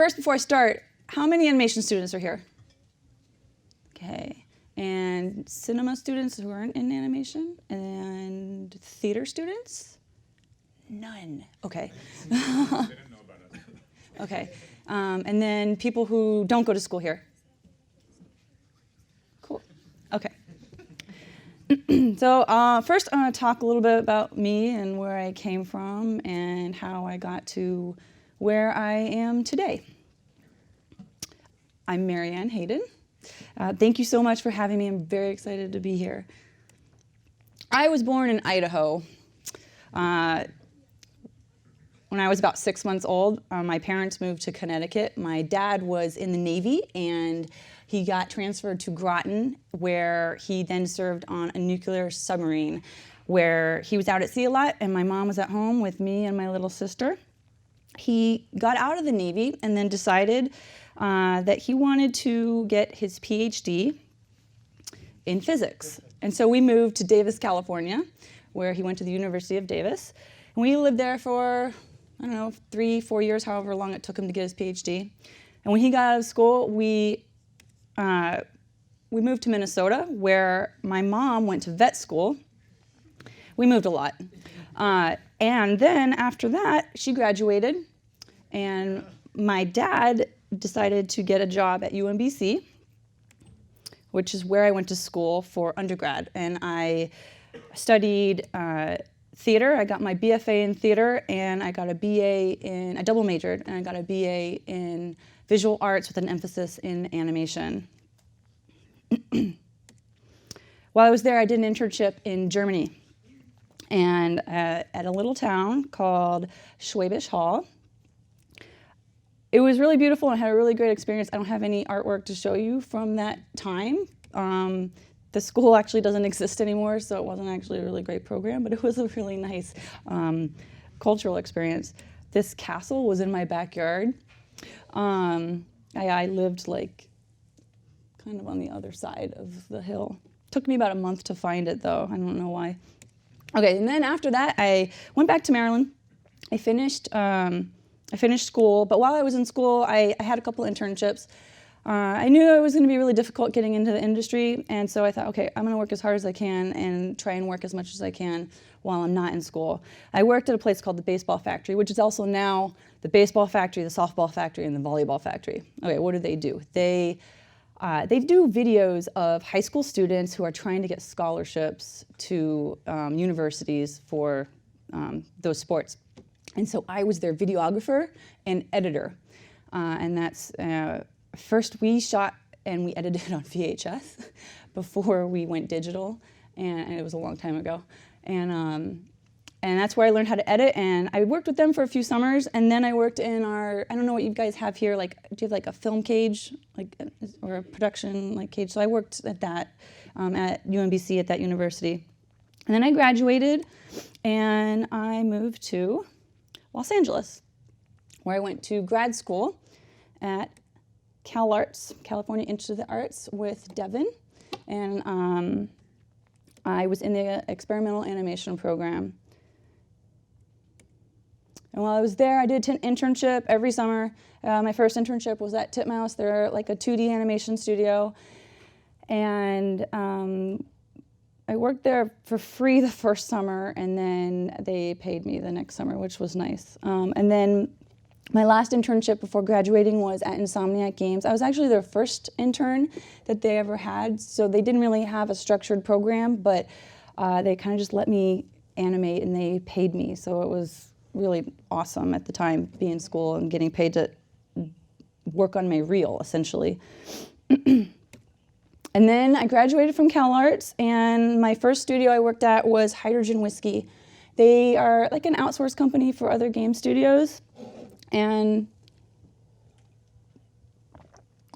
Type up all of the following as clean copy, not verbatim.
First, before I start, how many animation students are here? Okay. And cinema students who aren't in animation? And theater students? None. Okay. They didn't know about it. Okay. And then people who don't go to school here? Cool. Okay. So first I'm going to talk a little bit about me and where I came from and how I got to where I am today. I'm Marianne Hayden. Thank you so much for having me. I'm very excited to be here. I was born in Idaho. When I was about 6 months old, my parents moved to Connecticut. My dad was in the Navy, and he got transferred to Groton, where he then served on a nuclear submarine, where he was out at sea a lot, and my mom was at home with me and my little sister. He got out of the Navy and then decided that he wanted to get his PhD in physics. And so we moved to Davis, California, where he went to the University of Davis. And we lived there for, I don't know, 3-4 years, however long it took him to get his PhD. And when he got out of school, we moved to Minnesota, where my mom went to vet school. We moved a lot. And then after that, she graduated, and my dad decided to get a job at UMBC, which is where I went to school for undergrad. And I studied theater. I got my BFA in theater, and I got a BA in, I double majored, and I got a BA in visual arts with an emphasis in animation. While I was there, I did an internship in Germany, and at a little town called Schwäbisch Hall. It was really beautiful, and I had a really great experience. I don't have any artwork to show you from that time. The school actually doesn't exist anymore, so it wasn't actually a really great program, but it was a really nice cultural experience. This castle was in my backyard. I lived like kind of on the other side of the hill. Took me about a month to find it, though. I don't know why. Okay, and then after that, I went back to Maryland. I finished school, but while I was in school, I had a couple internships. I knew it was going to be really difficult getting into the industry, and so I thought, okay, I'm going to work as hard as I can and try and work as much as I can while I'm not in school. I worked at a place called the Baseball Factory, which is also now the Baseball Factory, the Softball Factory, and the Volleyball Factory. Okay, what do? They do videos of high school students who are trying to get scholarships to universities for those sports. And so I was their videographer and editor. And that's, first we shot and we edited it on VHS before we went digital, and it was a long time ago. And that's where I learned how to edit, and I worked with them for a few summers, and then I worked in our, I don't know what you guys have here, like, do you have like a film cage, like, or a production like cage? So I worked at that, at UMBC at that university. And then I graduated, and I moved to Los Angeles, where I went to grad school at CalArts, California Institute of the Arts, with Devin, and I was in the experimental animation program. And while I was there, I did an internship every summer. My first internship was at Titmouse. They're like a 2D animation studio. And I worked there for free the first summer, and then they paid me the next summer, which was nice. And then my last internship before graduating was at INSOMNIAC Games. I was actually their first intern that they ever had, so they didn't really have a structured program, but they kind of just let me animate, and they paid me. So it was really awesome at the time, being in school and getting paid to work on my reel, essentially. And then I graduated from CalArts, and my first studio I worked at was Hydrogen Whiskey. They are like an outsourced company for other game studios, and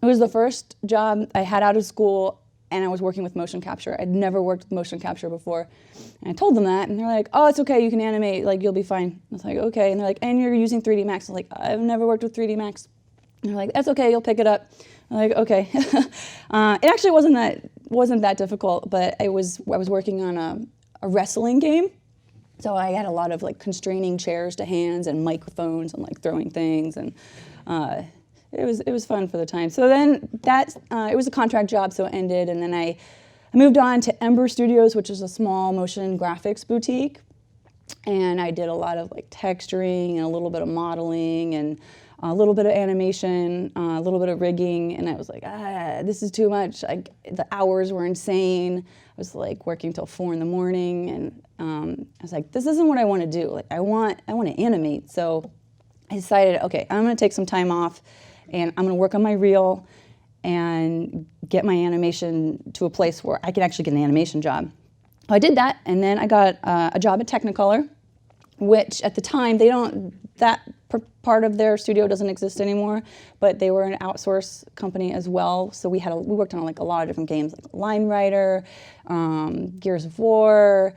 it was the first job I had out of school, and I was working with motion capture. I'd never worked with motion capture before. And I told them that, and they're like, oh, it's okay, you can animate, like, you'll be fine. I was like, okay. And they're like, and you're using 3D Max. I was like, I've never worked with 3D Max. And they're like, that's okay, you'll pick it up. I'm like, okay. It actually wasn't that difficult, but I was working on a wrestling game. So I had a lot of like constraining chairs to hands and microphones and like throwing things, and it was fun for the time. So then that it was a contract job, so it ended, and then I moved on to Ember Studios, which is a small motion graphics boutique, and I did a lot of like texturing and a little bit of modeling and a little bit of animation, a little bit of rigging, and I was like, this is too much. The hours were insane. I was like working till 4 in the morning, and I was like, this isn't what I want to do. Like I want to animate. So I decided, okay, I'm going to take some time off, and I'm going to work on my reel and get my animation to a place where I could actually get an animation job. I did that, and then I got a job at Technicolor, which at the time that part of their studio doesn't exist anymore, but they were an outsource company as well. So we worked on like a lot of different games, like Line Rider, Gears of War,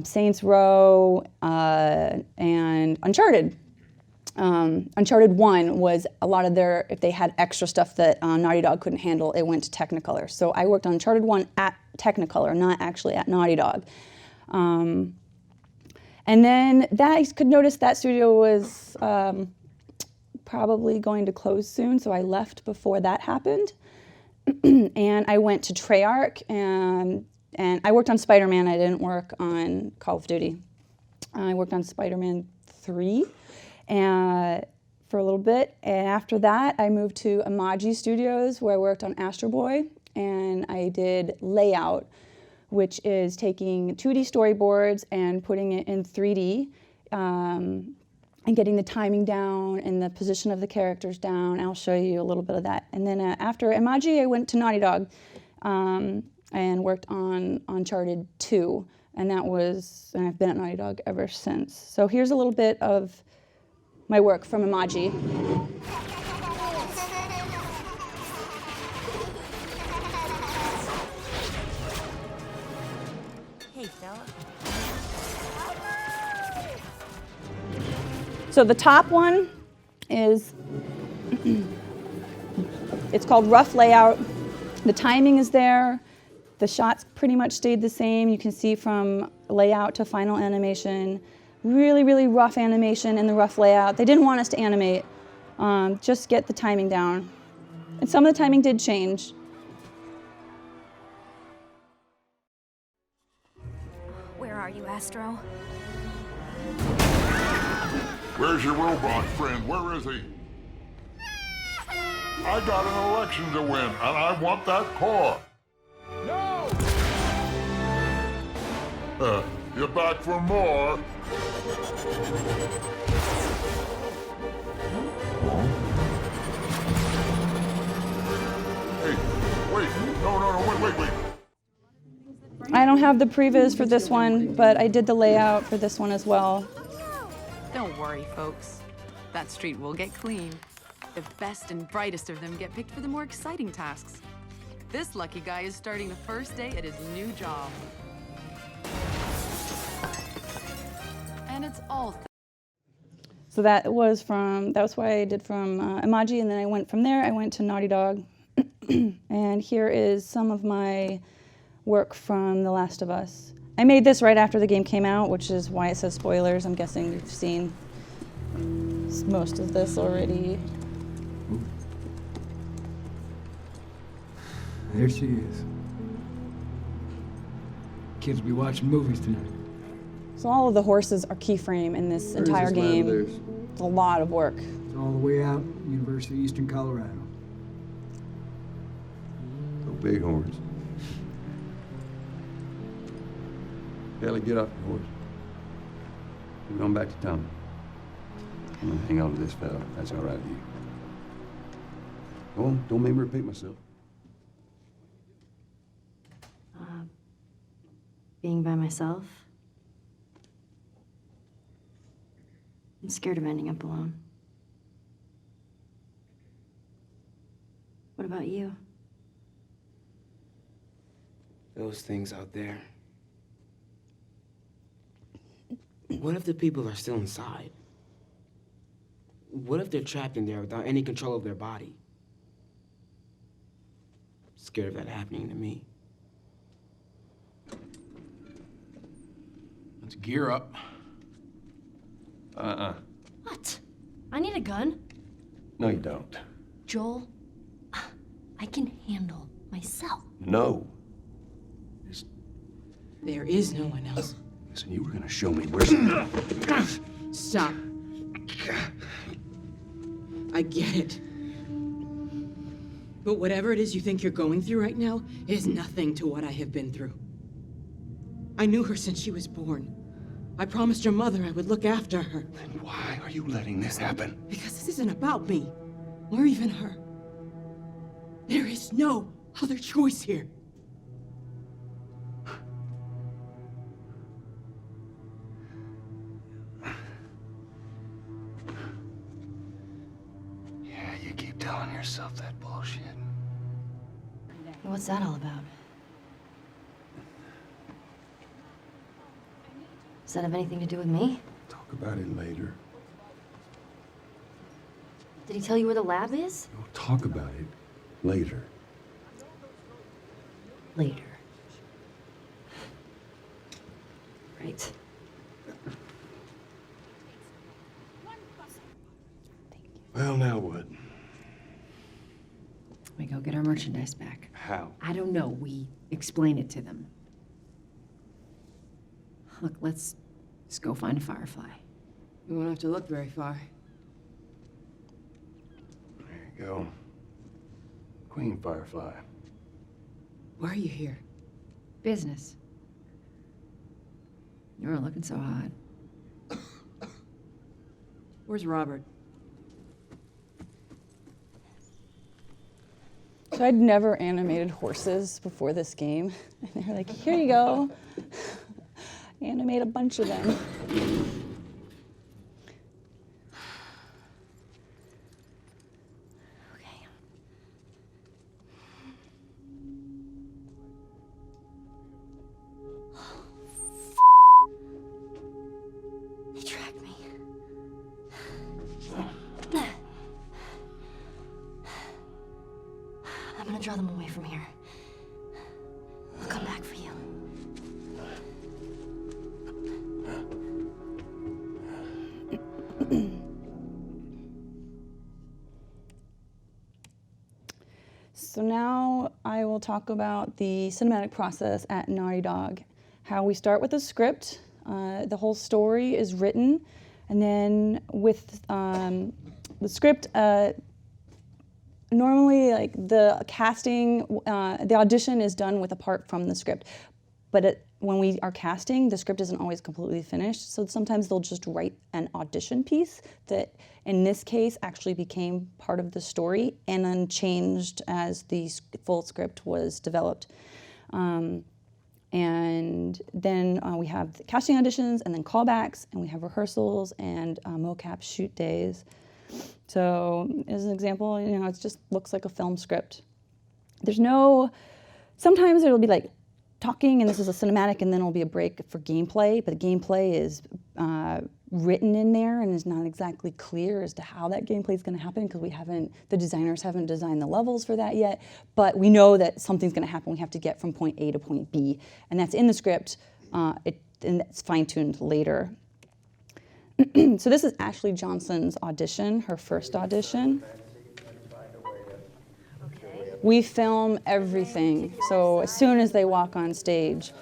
Saints Row, and Uncharted. Uncharted 1 was a lot of if they had extra stuff that Naughty Dog couldn't handle, it went to Technicolor. So I worked on Uncharted 1 at Technicolor, not actually at Naughty Dog. And then I could notice that studio was probably going to close soon, so I left before that happened. And I went to TREYARCH, and I worked on Spider-Man. I didn't work on Call of Duty. I worked on Spider-Man 3 for a little bit, and after that I moved to IMAGI Studios, where I worked on Astro Boy, and I did layout, which is taking 2D storyboards and putting it in 3D, and getting the timing down and the position of the characters down. I'll show you a little bit of that. And then after IMAGI, I went to Naughty Dog and worked on Uncharted 2, and I've been at Naughty Dog ever since. So here's a little bit of my work from IMAGI. Hey, fella. So the top one is, it's called Rough Layout. The timing is there. The shots pretty much stayed the same. You can see from layout to final animation. Really, really rough animation in the rough layout. They didn't want us to animate, just get the timing down. And some of the timing did change. Where are you, Astro? Where's your robot friend? Where is he? I got an election to win, and I want that core. No! You back for more? Hey, wait. No, wait. I don't have the previs for this one, but I did the layout for this one as well. Don't worry, folks. That street will get clean. The best and brightest of them get picked for the more exciting tasks. This lucky guy is starting the first day at his new job. And it's all So that was what I did from IMAGI, and then I went from there, I went to Naughty Dog. And here is some of my work from The Last of Us. I made this right after the game came out, which is why it says spoilers. I'm guessing you've seen most of this already. There she is. Kids will be watching movies tonight. So all of the horses are keyframe in this entire game. It's a lot of work. It's all the way out, University of Eastern Colorado. No bighorns. Ellie, get off the horse. We're going back to town. I'm gonna hang on to this fella. That's all right with you. Go on, don't make me repeat myself. Being by myself. I'm scared of ending up alone. What about you? Those things out there. What if the people are still inside? What if they're trapped in there without any control of their body? Scared of that happening to me. Let's gear up. What? I need a gun. No, you don't. Joel, I can handle myself. No. There is no one else. Listen, you were gonna show me where's... Stop. I get it. But whatever it is you think you're going through right now is nothing to what I have been through. I knew her since she was born. I promised your mother I would look after her. Then why are you letting this happen? Because this isn't about me, or even her. There is no other choice here. Yeah, you keep telling yourself that bullshit. What's that all about? Does that have anything to do with me? Talk about it later. Did he tell you where the lab is? We'll talk about it later. Later. Right. Well, now what? We go get our merchandise back. How? I don't know. We explain it to them. Look, let's just go find a firefly. We won't have to look very far. There you go. Queen Firefly. Why are you here? Business. You weren't looking so hot. Where's Robert? So I'd never animated horses before this game. And they were like, here you go. Animate a bunch of them. They tracked me. I'm gonna draw them away from here. I'll come back for you. So now I will talk about the cinematic process at Naughty Dog. How we start with a script. The whole story is written, and then with the script, normally like the casting, the audition is done with a part from the script. But when we are casting, the script isn't always completely finished, so sometimes they'll just write an audition piece that, in this case, actually became part of the story and then changed as the full script was developed. And then we have the casting auditions and then callbacks, and we have rehearsals and mocap shoot days. So as an example, you know, it just looks like a film script. There's no, sometimes it'll be like talking and this is a cinematic and then it'll be a break for gameplay, but the gameplay is written in there and is not exactly clear as to how that gameplay is going to happen because the designers haven't designed the levels for that yet, but we know that something's going to happen. We have to get from point A to point B, and that's in the script, and it's fine-tuned later. So this is Ashley Johnson's audition, her first audition. We film everything, so as soon as they walk on stage,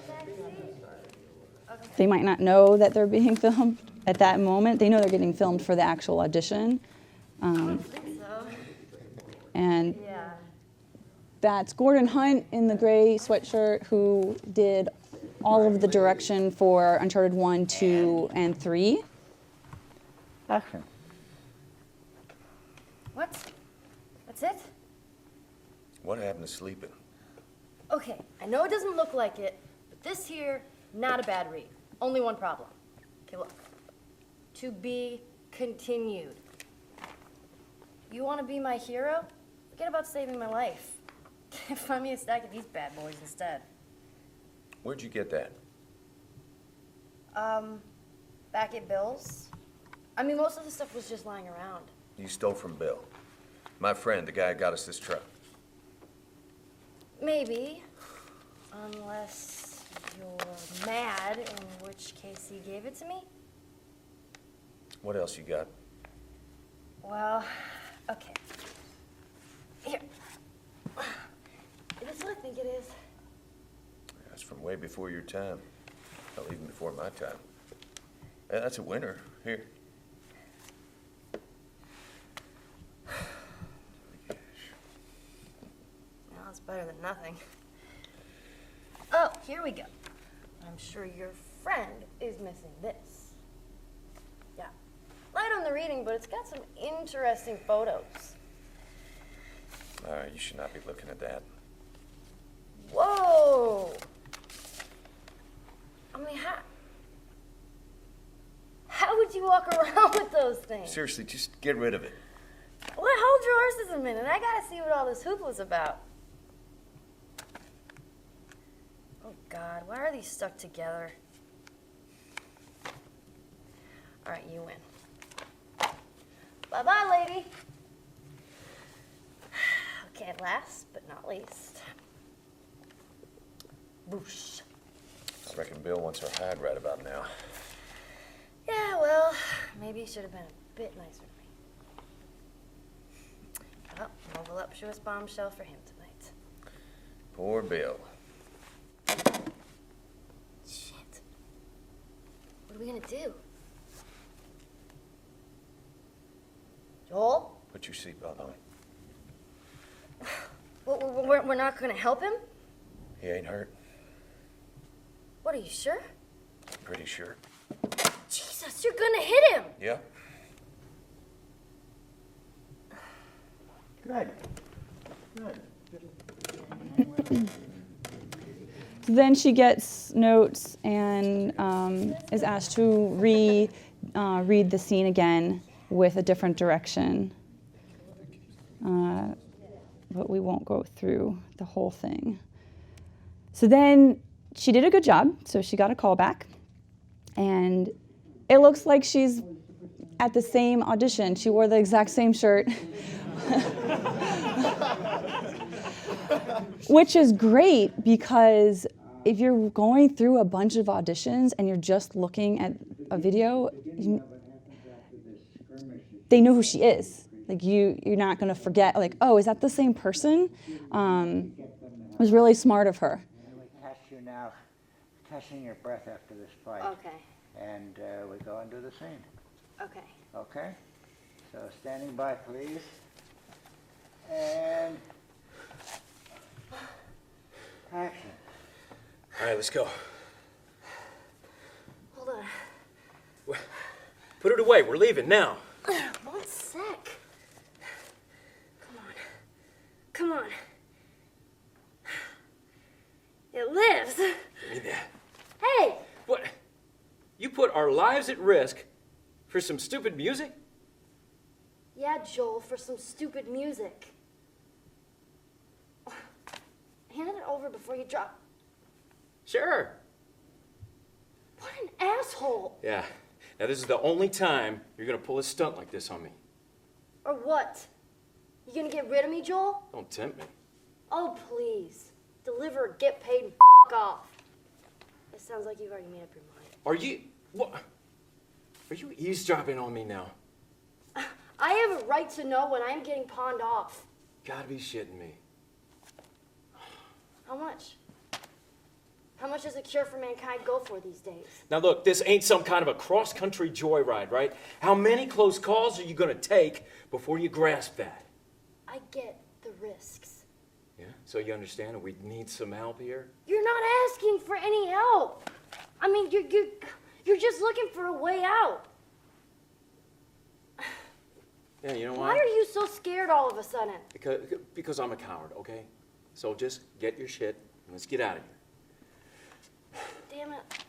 they might not know that they're being filmed at that moment. They know they're getting filmed for the actual audition. And that's Gordon Hunt in the gray sweatshirt who did all of the direction for Uncharted 1, 2, and 3. Action. What? That's it? What happened to sleeping? Okay, I know it doesn't look like it, but this here, not a bad read. Only one problem. Okay, look. To be continued. You want to be my hero? Forget about saving my life. Find me a stack of these bad boys instead. Where'd you get that? Back at Bill's. I mean, most of the stuff was just lying around. You stole from Bill. My friend, the guy who got us this truck. Maybe. Unless you're mad, in which case he gave it to me. What else you got? Well, okay. Here. Is this what I think it is? That's from way before your time. Well, even before my time. Yeah, that's a winner. Here. Well, it's better than nothing. Oh, here we go. I'm sure your friend is missing this. Yeah. Light on the reading, but it's got some interesting photos. All right, you should not be looking at that. Whoa! I mean, how would you walk around with those things? Seriously, just get rid of it. Well, hold your horses a minute. I gotta see what all this hoop was about. Oh, God, why are these stuck together? All right, you win. Bye-bye, lady. Okay, last but not least. Boosh. I reckon Bill wants her hide right about now. Yeah, well, maybe he should have been a bit nicer to me. Well, no voluptuous bombshell for him tonight. Poor Bill. Shit. What are we gonna do? Joel? Put your seatbelt on. We're not gonna help him? He ain't hurt. What, are you sure? Pretty sure. Jesus, you're gonna hit him! Yeah. Good. Good. So then she gets notes and is asked to read the scene again with a different direction. But we won't go through the whole thing. So then she did a good job, so she got a call back. And it looks like she's at the same audition. She wore the exact same shirt. Which is great, because if you're going through a bunch of auditions and you're just looking at a video, they know who she is. Like you're not gonna forget, like, oh, is that the same person? It was really smart of her. We test you now, testing your breath after this fight. Okay. And we go and do the scene. Okay. Okay? So standing by, please. And action. All right, let's go. Hold on. Put it away. We're leaving now. 1 sec. Come on. It lives. Give me that. Hey! What? You put our lives at risk for some stupid music? Yeah, Joel, for some stupid music. Hand it over before you drop. Sure. What an asshole. Yeah. Now, this is the only time you're going to pull a stunt like this on me. Or what? You gonna get rid of me, Joel? Don't tempt me. Oh, please. Deliver, get paid, and f*** off. It sounds like you've already made up your mind. Are you... What? Are you eavesdropping on me now? I have a right to know when I'm getting pawned off. Gotta be shitting me. How much? How much does a cure for mankind go for these days? Now look, this ain't some kind of a cross-country joyride, right? How many close calls are you gonna take before you grasp that? I get the risks. Yeah? So you understand we need some help here? You're not asking for any help. I mean, you're just looking for a way out. Yeah, you know Why why? are you so scared all of a sudden? Because I'm a coward, okay? So just get your shit and let's get out of here. Damn it.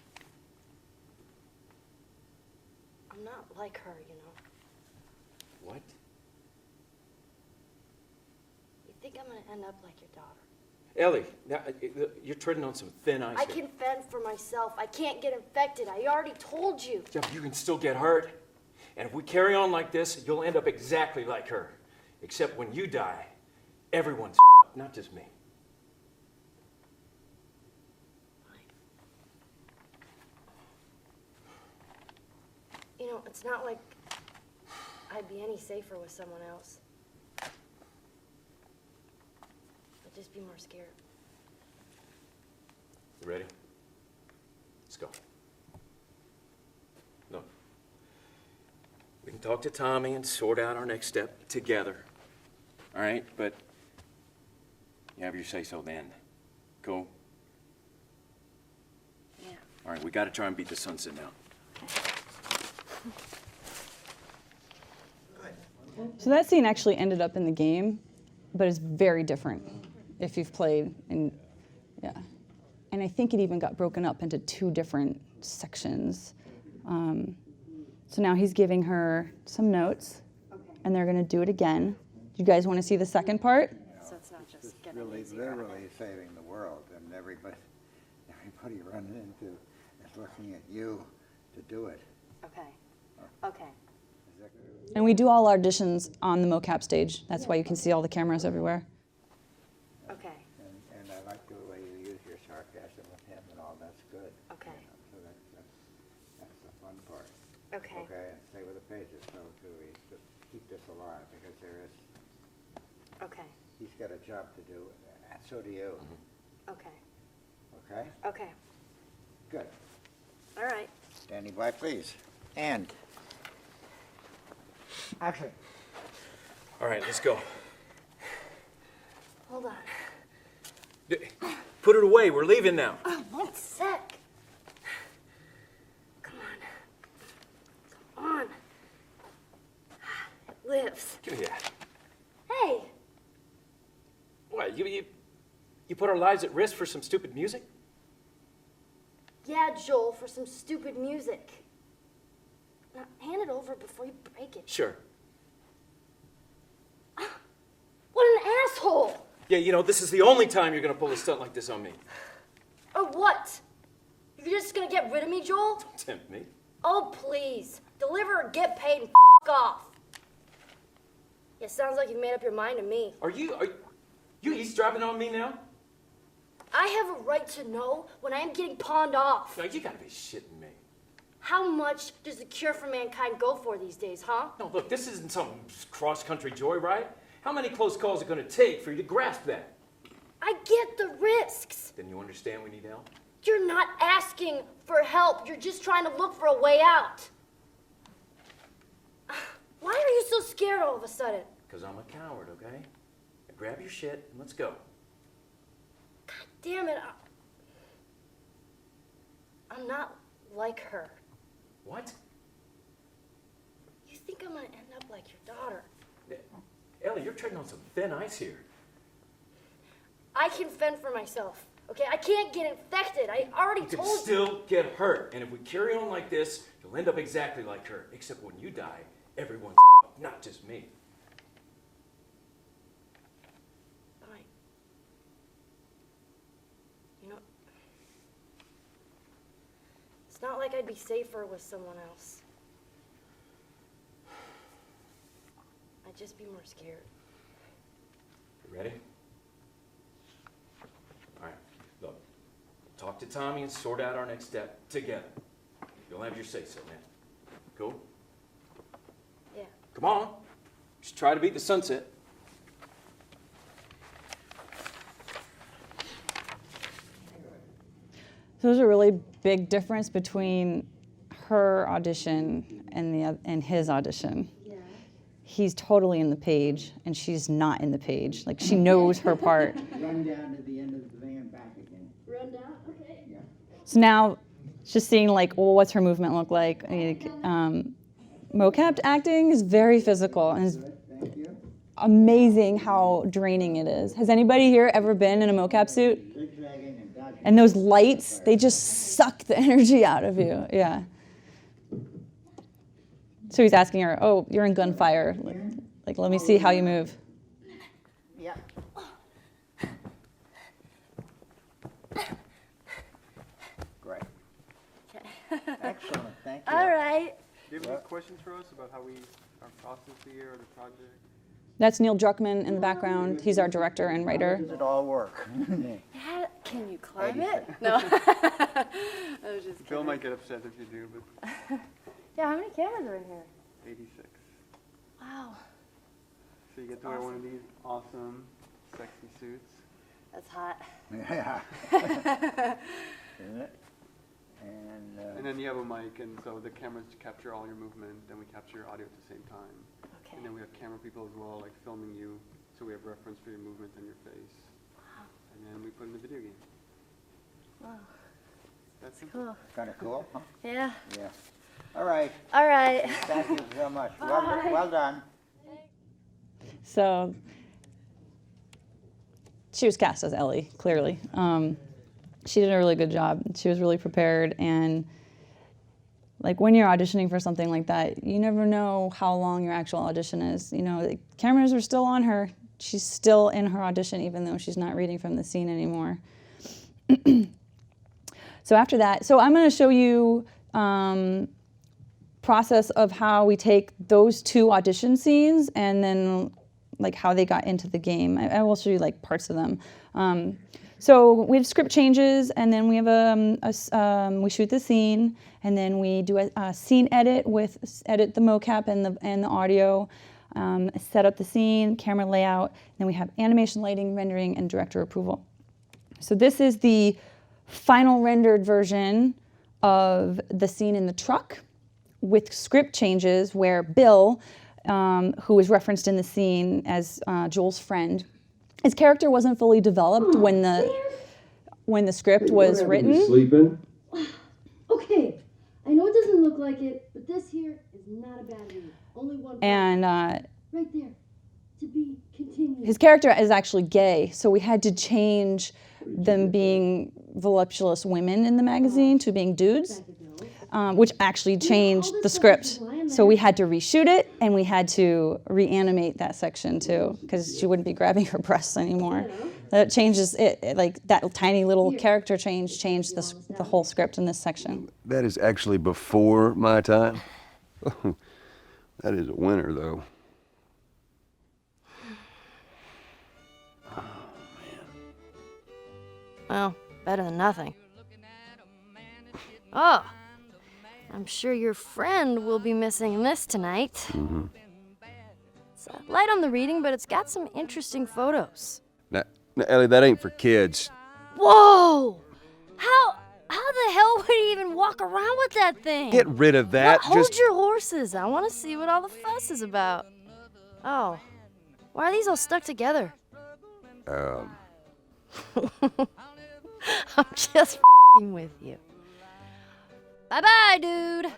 I'm not like her, you know. What? You think I'm gonna end up like your daughter? Ellie, now, you're treading on some thin ice I here. can fend for myself. I can't get infected. I already told you. Yeah, but you can still get hurt. And if we carry on like this, you'll end up exactly like her. Except when you die, everyone's not just me. You know, it's not like I'd be any safer with someone else. just be more scared. You ready? Let's go. Look, we can talk to Tommy and sort out our next step together. All right, but you have your say-so then. Cool? Yeah. All right, we got to try and beat the sunset now. So that scene actually ended up in the game, but it's very different if you've played. And yeah, and I think it even got broken up into 2 different sections. So now he's giving her some notes, and they're going to do it again. Do you guys want to see the second part? So it's not just It's getting really easier. literally saving the world, and everybody you run into is looking at you to do it. Okay. Okay. Is that And we do all auditions on the mocap stage. That's why you can see all the cameras everywhere. Okay. And I like the way you use your sarcasm with him and all. That's good. Okay. You know, so that's the fun part. Okay. Okay, and stay with the pages. So do we just keep this alive because Okay. he's got a job to do, and so do you. Okay. Okay. Okay. Good. All right. Standing by, please. And action. All right, let's go. Hold on. Put it away. We're leaving now. Oh, 1 sec. Come on. Come on. It lives. Give me that. Hey. What, you put our lives at risk for some stupid music? Yeah, Joel, for some stupid music. Now, hand it over before you break it. Sure. What an asshole! Yeah, you know, this is the only time you're going to pull a stunt like this on me. Or what? You're just gonna get rid of me, Joel? Tempt me. Oh, please. Deliver or get paid and off. It sounds like you've made up your mind to me. Are you eavesdropping on me now? I have a right to know when I am getting pawned off. No, you gotta be shitting me. How much does the cure for mankind go for these days, huh? No, look, this isn't some cross-country joyride. How many close calls are gonna take for you to grasp that? I get the risks. Then you understand we need help? You're not asking for help. You're just trying to look for a way out. Why are you so scared all of a sudden? Because I'm a coward, okay? Now grab your shit and let's go. God damn it. I'm not like her. What? You think I'm gonna end up like your daughter? Ellie, you're treading on some thin ice here. I can fend for myself, okay? I can't get infected. I already You can told you. still get hurt, and if we carry on like this, you'll end up exactly like her. Except when you die, everyone's not just me. Fine. You know, it's not like I'd be safer with someone else. I'd just be more scared. You ready? All right, look. Talk to Tommy and sort out our next step together. You'll have your say-so, man. Cool? Yeah. Come on. Just try to beat the sunset. So there's a really big difference between her audition and his audition. Yeah. He's totally in the page, and she's not in the page. Like, she knows her part. Run down to the end of the van, back again. Run down? Okay. Yeah. So now, just seeing like, well, what's her movement look like? Mocap acting is very physical, and it's Thank you. amazing how draining it is. Has anybody here ever been in a mocap suit? Zigzagging and dodging. And those lights, they just suck the energy out of you. Yeah. So he's asking her, "Oh, you're in gunfire. Like, let me see how you move." Yeah. Great. Excellent, thank you. All right. Do you have any questions for us about how our process here or the project? That's Neil Druckmann in the background. He's our director and writer. How does it all work? Can you climb it? No. I was just Phil kidding. might get upset if you do, but Yeah, how many cameras are in here? 86. Wow. So you get to wear one of these awesome, sexy suits. That's hot. Yeah. Isn't it? And then you have a mic, and so the cameras capture all your movement, then we capture your audio at the same time. Okay. And then we have camera people as well, like filming you, so we have reference for your movement and your face. And then we put in the video game. Wow. That's cool. Kind of cool, huh? Yeah. Yeah. All right. All right. Thank you so much. Well done. So she was cast as Ellie, clearly. She did a really good job. She was really prepared, and like when you're auditioning for something like that, you never know how long your actual audition is. You know, the cameras are still on her. She's still in her audition, even though she's not reading from the scene anymore. So after that, so I'm going to show you process of how we take those two audition scenes and then like how they got into the game. I will show you like parts of them. So we have script changes, and then we have we shoot the scene, and then we do a scene edit edit the mocap and the audio, set up the scene, camera layout. Then we have animation, lighting, rendering, and director approval. So this is the final rendered version of the scene in the truck with script changes where Bill, who is referenced in the scene as Joel's friend, his character wasn't fully developed when the script was written. Sleeping? Okay, I know it doesn't look like it, but this here is not a bad read. Only one. And right there, to be continued. his character is actually gay, so we had to change them being voluptuous women in the magazine to being dudes, which actually changed the script. So we had to reshoot it, and we had to reanimate that section too, because she wouldn't be grabbing her breasts anymore. That changes it, like that tiny little character change changed the whole script in this section. That is actually before my time. That is a winner, though. Well, better than nothing. Oh, I'm sure your friend will be missing this tonight. Mm-hmm. It's light on the reading, but it's got some interesting photos. Now, Ellie, that ain't for kids. Whoa! How the hell would he even walk around with that thing? Get rid of that. Well, hold your horses. I want to see what all the fuss is about. Oh, why are these all stuck together? I'm just f***ing with you. Bye-bye, dude.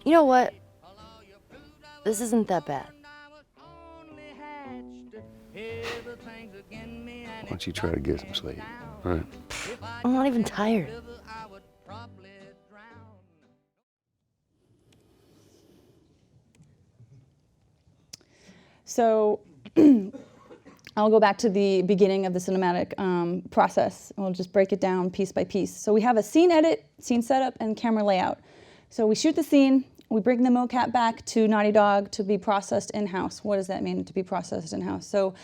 You know what? This isn't that bad. Why don't you try to get some sleep, all right? I'm not even tired. So I'll go back to the beginning of the cinematic process, and we'll just break it down piece by piece. So we have a scene edit, scene setup, and camera layout. So we shoot the scene, we bring the mocap back to Naughty Dog to be processed in-house. What does that mean, to be processed in-house? So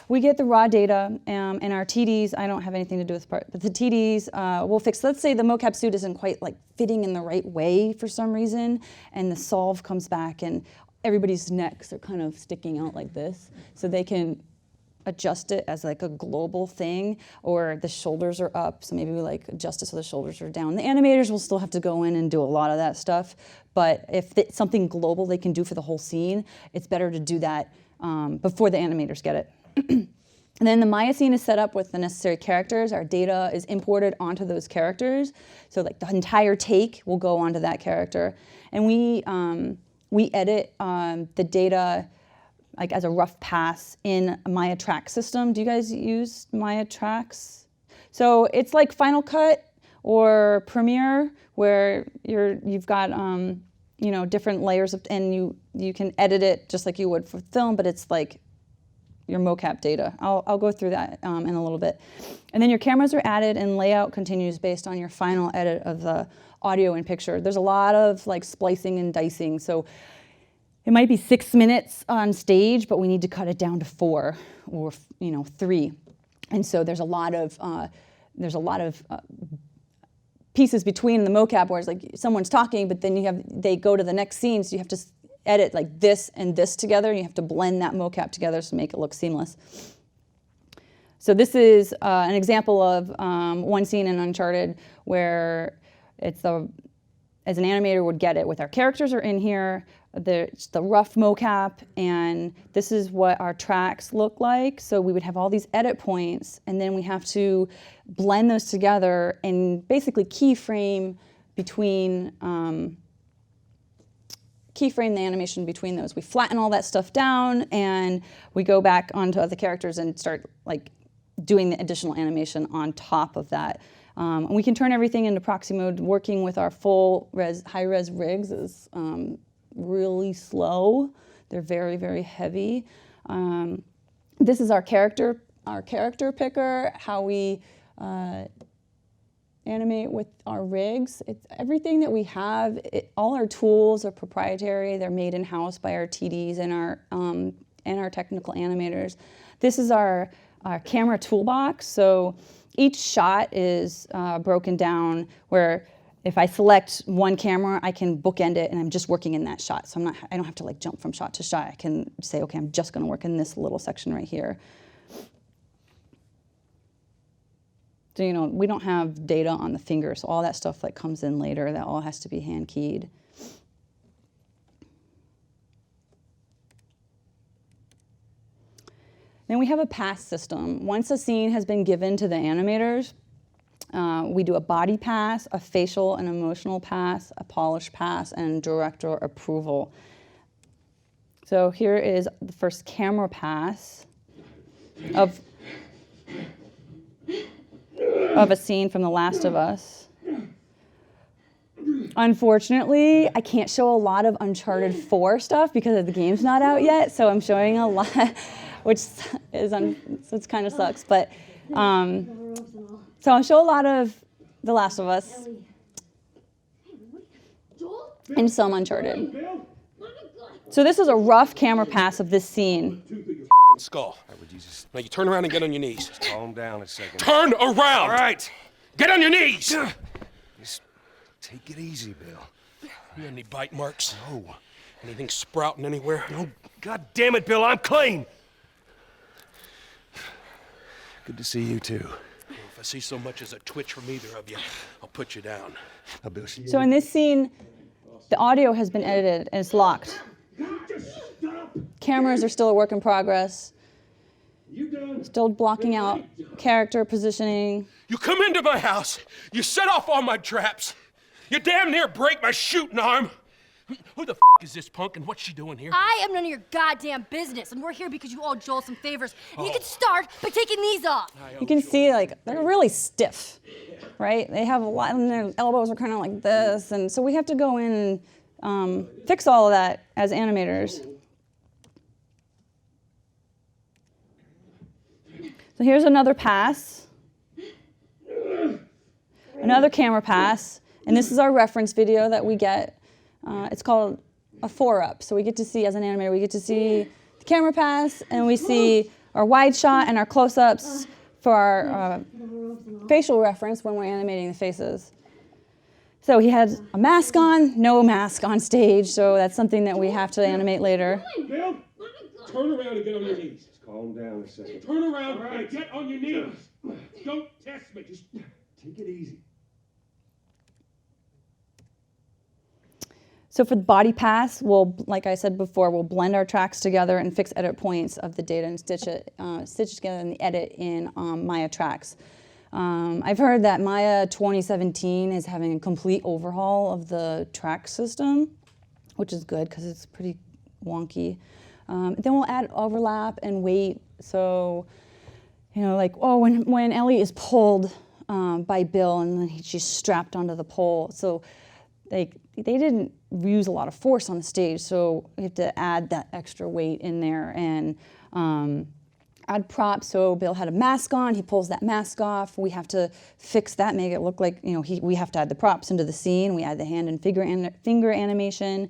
we get the raw data, and our TDs, I don't have anything to do with this part, but the TDs we'll fix. Let's say the mocap suit isn't quite like fitting in the right way for some reason, and the solve comes back, and everybody's necks are kind of sticking out like this, so they can adjust it as like a global thing, or the shoulders are up, so maybe we like adjust it so the shoulders are down. The animators will still have to go in and do a lot of that stuff, but if it's something global they can do for the whole scene, it's better to do that before the animators get it. And then the Maya scene is set up with the necessary characters. Our data is imported onto those characters, so like the entire take will go onto that character, and we edit the data like as a rough pass in a Maya track system. Do you guys use Maya tracks? So it's like Final Cut or Premiere, where you've got you know, different layers of, and you can edit it just like you would for film, but it's like your mocap data. I'll go through that in a little bit. And then your cameras are added, and layout continues based on your final edit of the audio and picture. There's a lot of like splicing and dicing, so it might be 6 minutes on stage, but we need to cut it down to 4 or 3. And so there's a lot of pieces between the mocap where it's like someone's talking, but then they go to the next scene, so you have to edit like this and this together, and you have to blend that mocap together to make it look seamless. So this is an example of one scene in Uncharted where it's as an animator would get it, with our characters are in here, the rough mocap, and this is what our tracks look like. So we would have all these edit points, and then we have to blend those together and basically keyframe the animation between those. We flatten all that stuff down, and we go back onto other characters and start like doing the additional animation on top of that. And we can turn everything into proxy mode. Working with our high-res rigs is really slow. They're very, very heavy. This is our character picker, how we animate with our rigs. It's everything that we have. All our tools are proprietary. They're made in-house by our TDs and our technical animators. This is our camera toolbox. So each shot is broken down where if I select one camera, I can bookend it and I'm just working in that shot. So I don't have to like jump from shot to shot. I can say, okay, I'm just gonna work in this little section right here. So, you know, we don't have data on the finger, so all that stuff that comes in later, that all has to be hand keyed. Then we have a pass system. Once a scene has been given to the animators, we do a body pass, a facial and emotional pass, a polish pass, and director approval. So here is the first camera pass of a scene from The Last of Us. Unfortunately, I can't show a lot of Uncharted 4 stuff because the game's not out yet, so I'm showing a lot, which is so it kind of sucks. But so I'll show a lot of The Last of Us and some Uncharted. So this is a rough camera pass of this scene. Skull. Now you turn around and get on your knees. Just calm down a second. Turn around! All right! Get on your knees! Just take it easy, Bill. You have any bite marks? No. Anything sprouting anywhere? No. God damn it, Bill, I'm clean! Good to see you, too. If I see so much as a twitch from either of you, I'll put you down. Bill, so in this scene, the audio has been edited and it's locked. Cameras are still a work in progress. Still blocking out character positioning. You come into my house, you set off all my traps, you damn near break my shooting arm. Who the is this punk and what's she doing here? I am none of your goddamn business, and we're here because you owe Joel some favors. And you can start by taking these off. You can see like they're really stiff, right? They have a lot, and their elbows are kind of like this, and so we have to go in and fix all of that as animators. So here's another pass, another camera pass, and this is our reference video that we get. It's called a 4-up. So we get to see, as an animator, we get to see the camera pass, and we see our wide shot and our close-ups for our facial reference when we're animating the faces. So he had a mask on, no mask on stage, so that's something that we have to animate later. Bill, turn around and get on your knees. Calm down a second. Turn around and get on your knees. Don't test me. Just take it easy. So for the body pass, like I said before, we'll blend our tracks together and fix edit points of the data and stitch it together in the edit in Maya Tracks. I've heard that Maya 2017 is having a complete overhaul of the track system, which is good because it's pretty wonky. Then we'll add overlap and weight. So, you know, like, oh, when Ellie is pulled by Bill and then she's strapped onto the pole. So they didn't use a lot of force on the stage, so we have to add that extra weight in there and add props. So Bill had a mask on, he pulls that mask off. We have to fix that, make it look like, you know, we have to add the props into the scene. We add the hand and finger animation.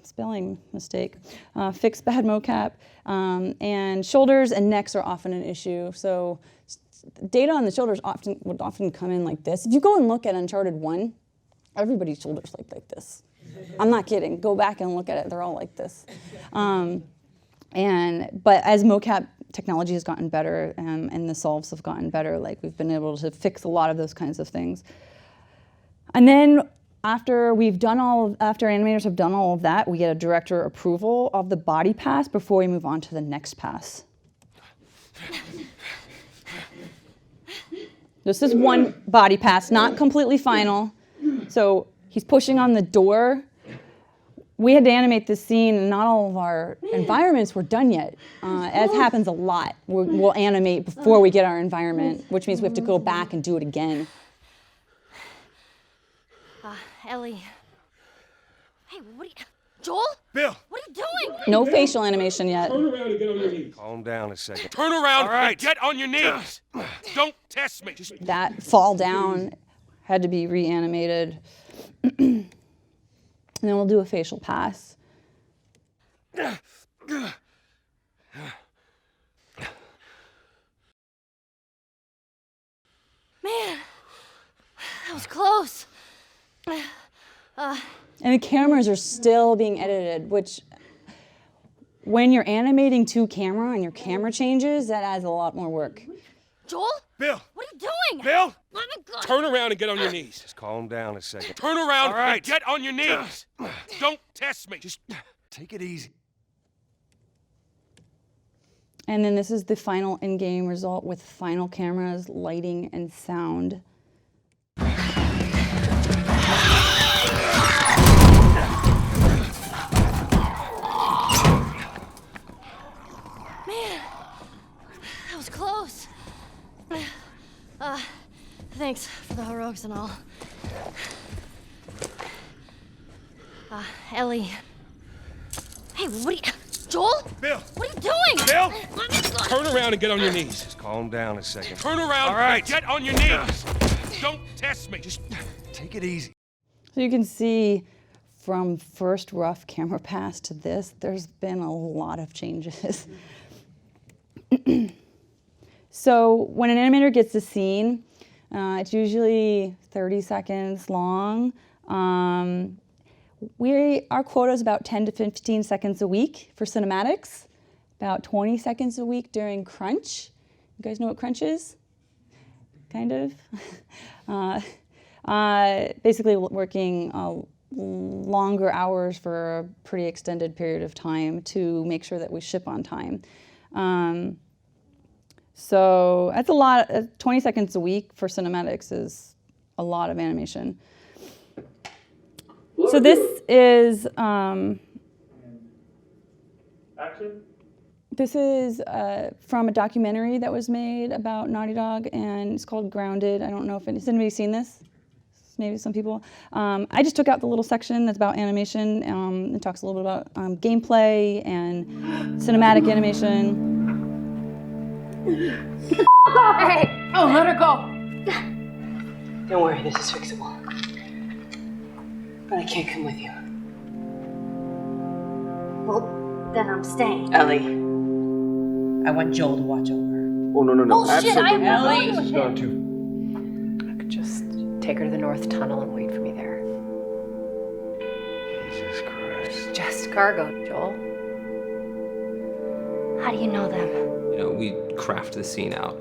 Spelling mistake. Fix bad mocap. And shoulders and necks are often an issue. So data on the shoulders would often come in like this. If you go and look at Uncharted 1, everybody's shoulders like this. I'm not kidding. Go back and look at it. They're all like this. But as mocap technology has gotten better and the solves have gotten better, like we've been able to fix a lot of those kinds of things. And then after animators have done all of that, we get a director approval of the body pass before we move on to the next pass. This is one body pass, not completely final. So he's pushing on the door. We had to animate this scene, and not all of our environments were done yet. As happens a lot, we'll animate before we get our environment, which means we have to go back and do it again. Ellie. Hey, what are you... Joel? Bill! What are you doing? No facial animation yet. Turn around and get on your knees. Calm down a second. Turn around All right. and get on your knees. Don't test me. Just That fall down had to be reanimated. And then we'll do a facial pass. Man, that was close. And the cameras are still being edited, which when you're animating to camera and your camera changes, that adds a lot more work. Joel? Bill! What are you doing? Bill! Oh my God. Turn around and get on your knees. Just calm down a second. Turn around All right. and get on your knees. Don't test me. Just take it easy. And then this is the final in-game result with final cameras, lighting, and sound. Man, that was close. Thanks for the heroics and all. Ellie. Hey, what are you... Joel? Bill! What are you doing? Bill! Oh my God. Turn around and get on your knees. Just calm down a second. Turn around All right. and get on your knees. Don't test me. Just take it easy. So you can see from first rough camera pass to this, there's been a lot of changes. So when an animator gets a scene, it's usually 30 seconds long. Our quota is about 10 to 15 seconds a week for cinematics, about 20 seconds a week during crunch. You guys know what crunch is? Kind of. Basically working longer hours for a pretty extended period of time to make sure that we ship on time. So that's a lot. 20 seconds a week for cinematics is a lot of animation. So this is action. This is from a documentary that was made about Naughty Dog, and it's called Grounded. I don't know if has anybody seen this? Maybe some people. I just took out the little section that's about animation. It talks a little bit about gameplay and cinematic animation. Hey! Oh, let her go! Don't worry, this is fixable. But I can't come with you. Well, then I'm staying. Ellie, I want Joel to watch over. Oh, no. Bullshit, I'm Ellie. going with She's him. gone too. I could just take her to the North Tunnel and wait for me there. Jesus Christ. Just cargo, Joel. How do you know them? You know, we craft the scene out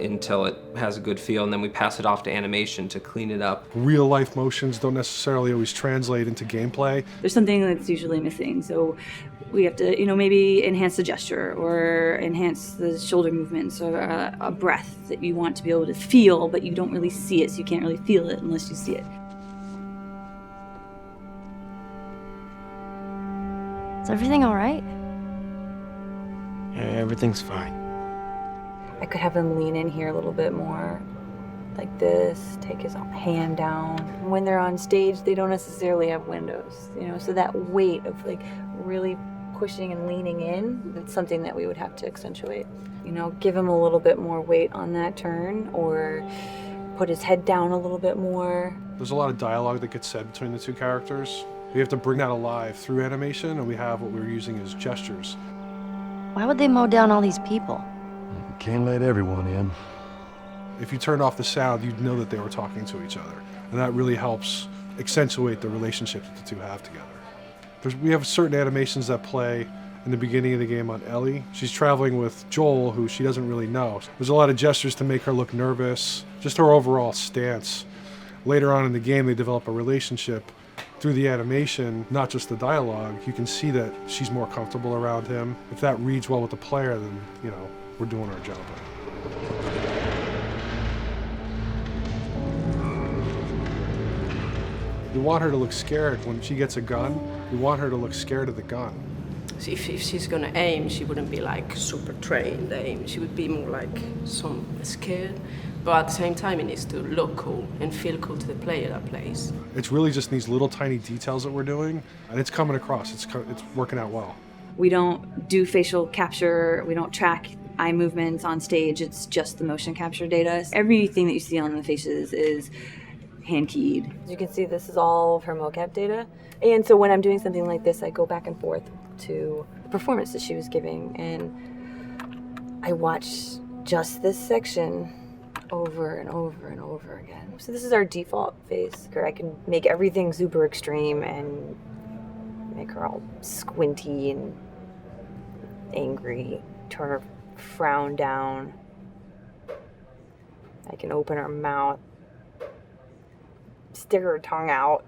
until it has a good feel, and then we pass it off to animation to clean it up. Real life motions don't necessarily always translate into gameplay. There's something that's usually missing, so we have to, maybe enhance the gesture or enhance the shoulder movements or a breath that you want to be able to feel, but you don't really see it, so you can't really feel it unless you see it. Is everything all right? Yeah, everything's fine. I could have him lean in here a little bit more, like this, take his hand down. When they're on stage, they don't necessarily have windows, so that weight of really pushing and leaning in, it's something that we would have to accentuate. Give him a little bit more weight on that turn, or put his head down a little bit more. There's a lot of dialogue that gets said between the two characters. We have to bring that alive through animation, and we have what we're using as gestures. Why would they mow down all these people? Can't let everyone in. If you turned off the sound, you'd know that they were talking to each other. And that really helps accentuate the relationship that the two have together. We have certain animations that play in the beginning of the game on Ellie. She's traveling with Joel, who she doesn't really know. There's a lot of gestures to make her look nervous, just her overall stance. Later on in the game, they develop a relationship through the animation, not just the dialogue. You can see that she's more comfortable around him. If that reads well with the player, then, you know, we're doing our job. We want her to look scared when she gets a gun. We want her to look scared of the gun. So if she's gonna aim, she wouldn't be like super trained aim. She would be more like some scared. But at the same time, it needs to look cool and feel cool to the player that plays. It's really just these little tiny details that we're doing, and it's coming across. It's working out well. We don't do facial capture. We don't track eye movements on stage. It's just the motion capture data. Everything that you see on the faces is hand-keyed. As you can see, this is all of her mocap data. And so when I'm doing something like this, I go back and forth to the performance that she was giving, and I watch just this section over and over and over again. So this is our default face. I can make everything super extreme and make her all squinty and angry, turn her frown down. I can open her mouth, stick her tongue out.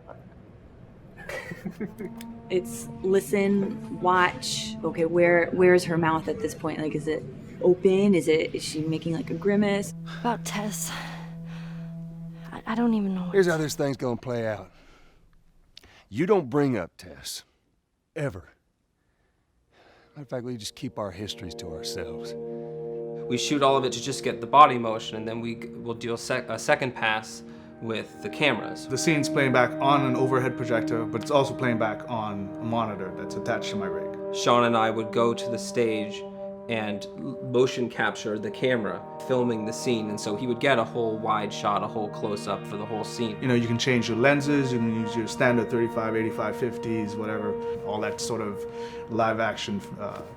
It's listen, watch. Okay, where's her mouth at this point? Like, is it open? Is she making like a grimace? About Tess, I don't even know. Here's how this thing's gonna play out. You don't bring up Tess. Ever. Matter of fact, we just keep our histories to ourselves. We shoot all of it to just get the body motion, and then we'll do a second pass with the cameras. The scene's playing back on an overhead projector, but it's also playing back on a monitor that's attached to my rig. Sean and I would go to the stage and motion capture the camera, filming the scene, and so he would get a whole wide shot, a whole close-up for the whole scene. You know, you can change your lenses, you can use your standard 35, 85, 50s, whatever, all that sort of live action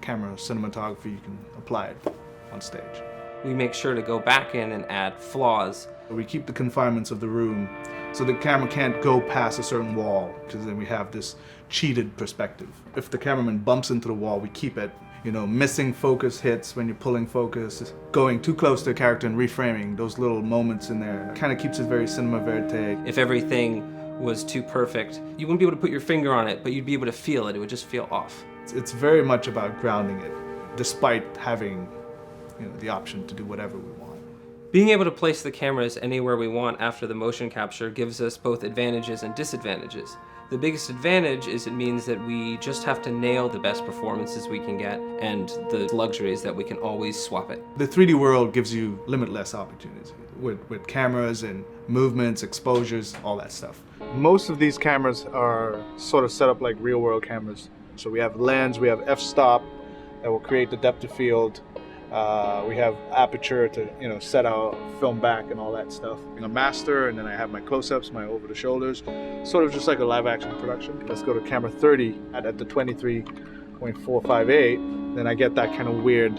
camera cinematography, you can apply it on stage. We make sure to go back in and add flaws. We keep the confinements of the room so the camera can't go past a certain wall, because then we have this cheated perspective. If the cameraman bumps into the wall, we keep it. You know, missing focus hits when you're pulling focus, going too close to a character and reframing, those little moments in there, kind of keeps it very cinema verite. If everything was too perfect, you wouldn't be able to put your finger on it, but you'd be able to feel it. It would just feel off. It's very much about grounding it, despite having, you know, the option to do whatever we want. Being able to place the cameras anywhere we want after the motion capture gives us both advantages and disadvantages. The biggest advantage is it means that we just have to nail the best performances we can get, and the luxury is that we can always swap it. The 3D world gives you limitless opportunities with cameras and movements, exposures, all that stuff. Most of these cameras are sort of set up like real world cameras. So we have lens, we have f-stop that will create the depth of field. We have aperture to, you know, set our film back and all that stuff. A master, and then I have my close-ups, my over the shoulders, sort of just like a live action production. Let's go to camera 30 at the 23.458. Then I get that kind of weird,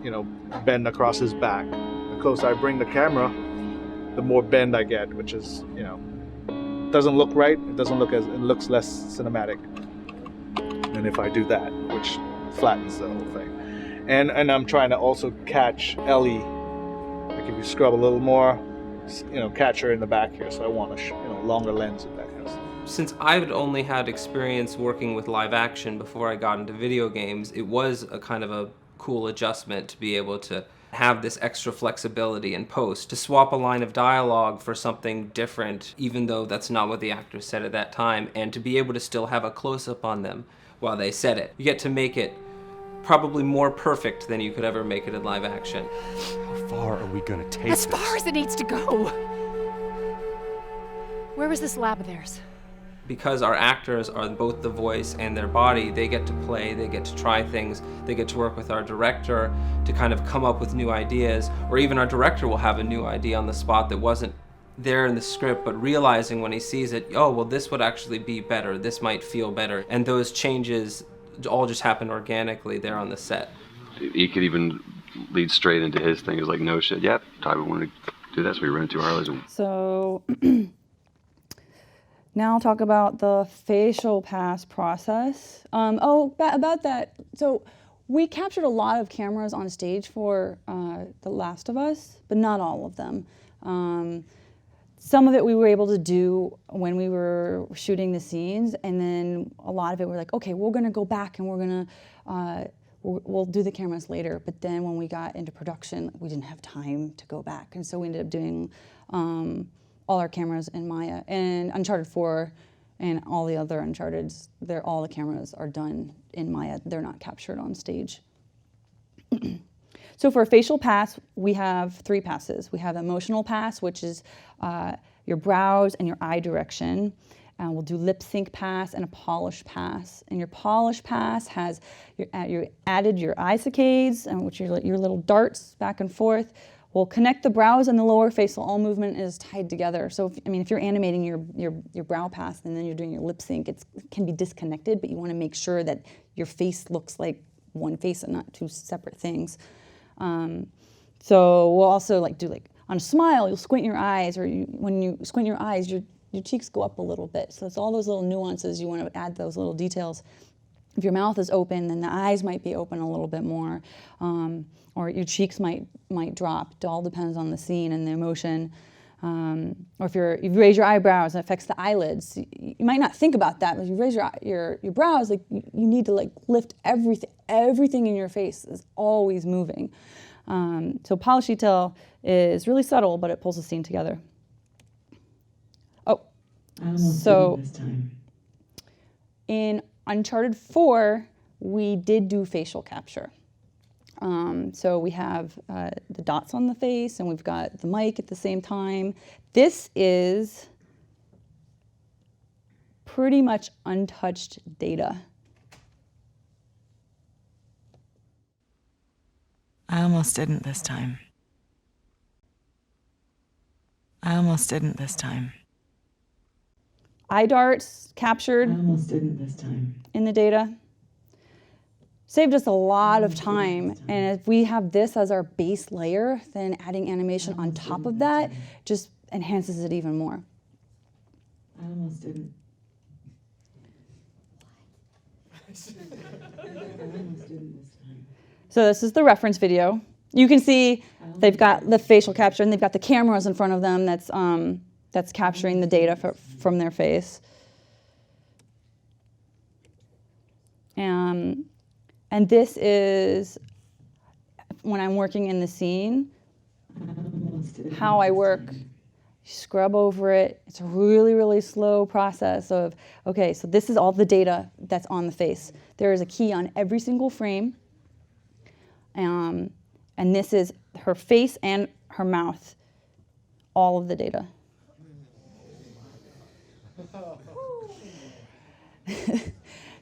you know, bend across his back. The closer I bring the camera, the more bend I get, which is, you know, doesn't look right. It looks less cinematic than if I do that, which flattens the whole thing. And I'm trying to also catch Ellie. Like if you scrub a little more, you know, catch her in the back here. So I want a longer lens and that kind of stuff. Since I've only had experience working with live action before I got into video games, it was a kind of a cool adjustment to be able to have this extra flexibility in post, to swap a line of dialogue for something different, even though that's not what the actor said at that time, and to be able to still have a close-up on them while they said it. You get to make it probably more perfect than you could ever make it in live action. How far are we gonna take As far as it needs to go. Where was this lab of theirs? Because our actors are both the voice and their body, they get to play, they get to try things, they get to work with our director to kind of come up with new ideas, or even our director will have a new idea on the spot that wasn't there in the script, but realizing when he sees it, oh, well, this would actually be better, this might feel better. And those changes all just happen organically there on the set. He could even lead straight into his thing. It was like, no shit, yep, Ty, we wanted to do that, so we rented 2 Harleys. So now I'll talk about the facial pass process. About that. So we captured a lot of cameras on stage for The Last of Us, but not all of them. Some of it we were able to do when we were shooting the scenes, and then a lot of it we're like, okay, we're gonna go back and we're gonna, we'll do the cameras later. But then when we got into production, we didn't have time to go back. And so we ended up doing all our cameras in Maya. And Uncharted 4 and all the other Uncharteds, all the cameras are done in Maya. They're not captured on stage. So for a facial pass, we have 3 passes. We have emotional pass, which is your brows and your eye direction. We'll do lip sync pass and a polish pass. And your polish pass has you added your eye saccades, which are your little darts back and forth. We'll connect the brows and the lower face, so all movement is tied together. So if you're animating your brow pass and then you're doing your lip sync, it can be disconnected, but you want to make sure that your face looks like one face and not 2 separate things. So we'll also do on a smile, you'll squint your eyes, or when you squint your eyes, your cheeks go up a little bit. So it's all those little nuances, you want to add those little details. If your mouth is open, then the eyes might be open a little bit more, or your cheeks might drop. It all depends on the scene and the emotion. Or if you raise your eyebrows, it affects the eyelids. You might not think about that, but if you raise your brows, you need to lift everything in your face is always moving. So polish detail is really subtle, but it pulls the scene together. So in Uncharted 4, we did do facial capture. So we have the dots on the face, and we've got the mic at the same time. This is pretty much untouched data. I almost didn't this time. I almost didn't this time. Eye darts captured in the data. Saved us a lot of time, and if we have this as our base layer, then adding animation on top of that just enhances it even more. I almost didn't. So this is the reference video. You can see they've got the facial capture, and they've got the cameras in front of them that's capturing the data from their face. And this is when I'm working in the scene, how I work. Scrub over it. It's a really, really slow process of, okay, so this is all the data that's on the face. There is a key on every single frame. And this is her face and her mouth, all of the data.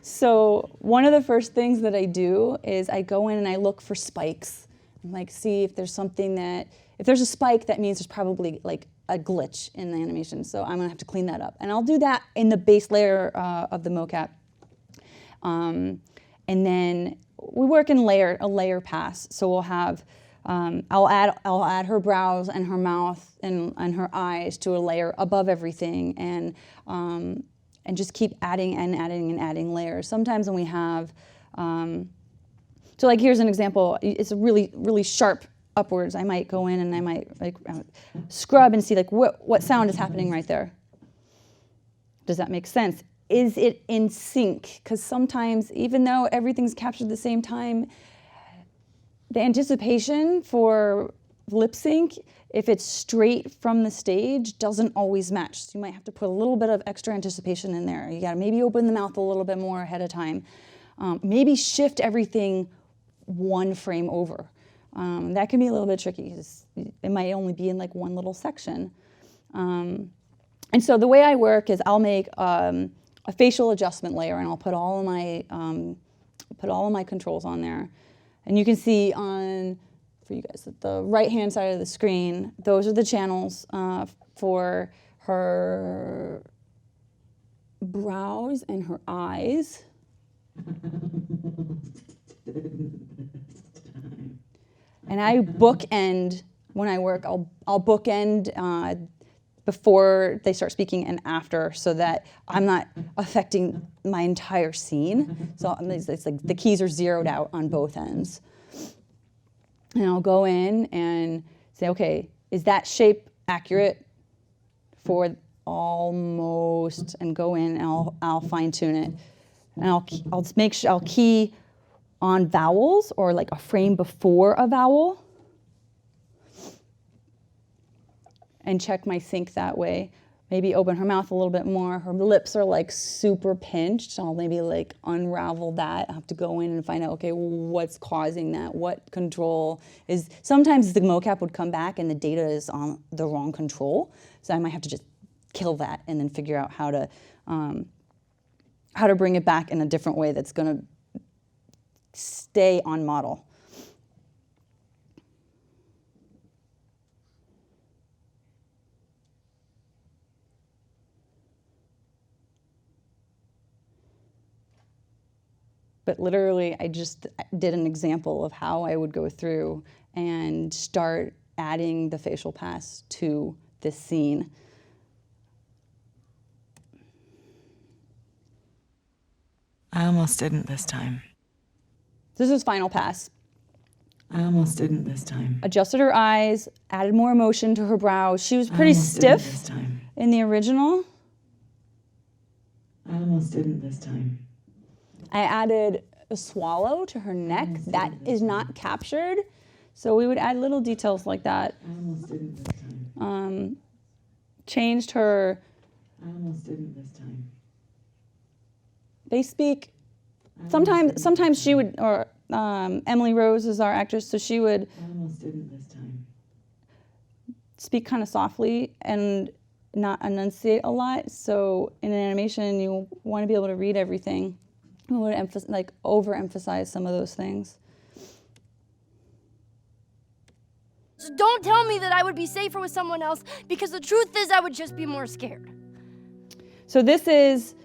So one of the first things that I do is I go in and I look for spikes. And see if there's something if there's a spike, that means there's probably a glitch in the animation. So I'm gonna have to clean that up. And I'll do that in the base layer of the mocap. And then we work in a layer pass. So we'll have, I'll add her brows and her mouth and her eyes to a layer above everything, and just keep adding and adding and adding layers. Sometimes when we have, so here's an example. It's a really, really sharp upwards. I might go in and I might scrub and see what sound is happening right there. Does that make sense? Is it in sync? Because sometimes, even though everything's captured at the same time, the anticipation for lip sync, if it's straight from the stage, doesn't always match. So you might have to put a little bit of extra anticipation in there. You gotta maybe open the mouth a little bit more ahead of time. Maybe shift everything one frame over. That can be a little bit tricky because it might only be in one little section. And so the way I work is I'll make a facial adjustment layer, and I'll put all of my controls on there. And you can see for you guys, at the right-hand side of the screen, those are the channels for her brows and her eyes. And I bookend, when I work, I'll bookend before they start speaking and after, so that I'm not affecting my entire scene. So it's like the keys are zeroed out on both ends. And I'll go in and say, okay, is that shape accurate for almost, and go in and I'll fine tune it. And I'll make sure I'll key on vowels or like a frame before a vowel and check my sync that way. Maybe open her mouth a little bit more. Her lips are like super pinched, so I'll maybe like unravel that. I have to go in and find out, okay, what's causing that? What control is, sometimes the mocap would come back and the data is on the wrong control. So I might have to just kill that and then figure out how to bring it back in a different way that's gonna stay on model. But literally, I just did an example of how I would go through and start adding the facial pass to this scene. I almost didn't this time. This is final pass. I almost didn't this time. Adjusted her eyes, added more emotion to her brows. She was pretty stiff in the original. I almost didn't this time. I added a swallow to her neck. That is not captured. So we would add little details like that. I almost didn't this time. Changed her. I almost didn't this time. They speak. Sometimes she would, or Emily Rose is our actress, so she would I almost didn't this time. speak kind of softly and not enunciate a lot. So in an animation, you want to be able to read everything. I would overemphasize some of those things. Don't tell me that I would be safer with someone else, because the truth is I would just be more scared. So this is,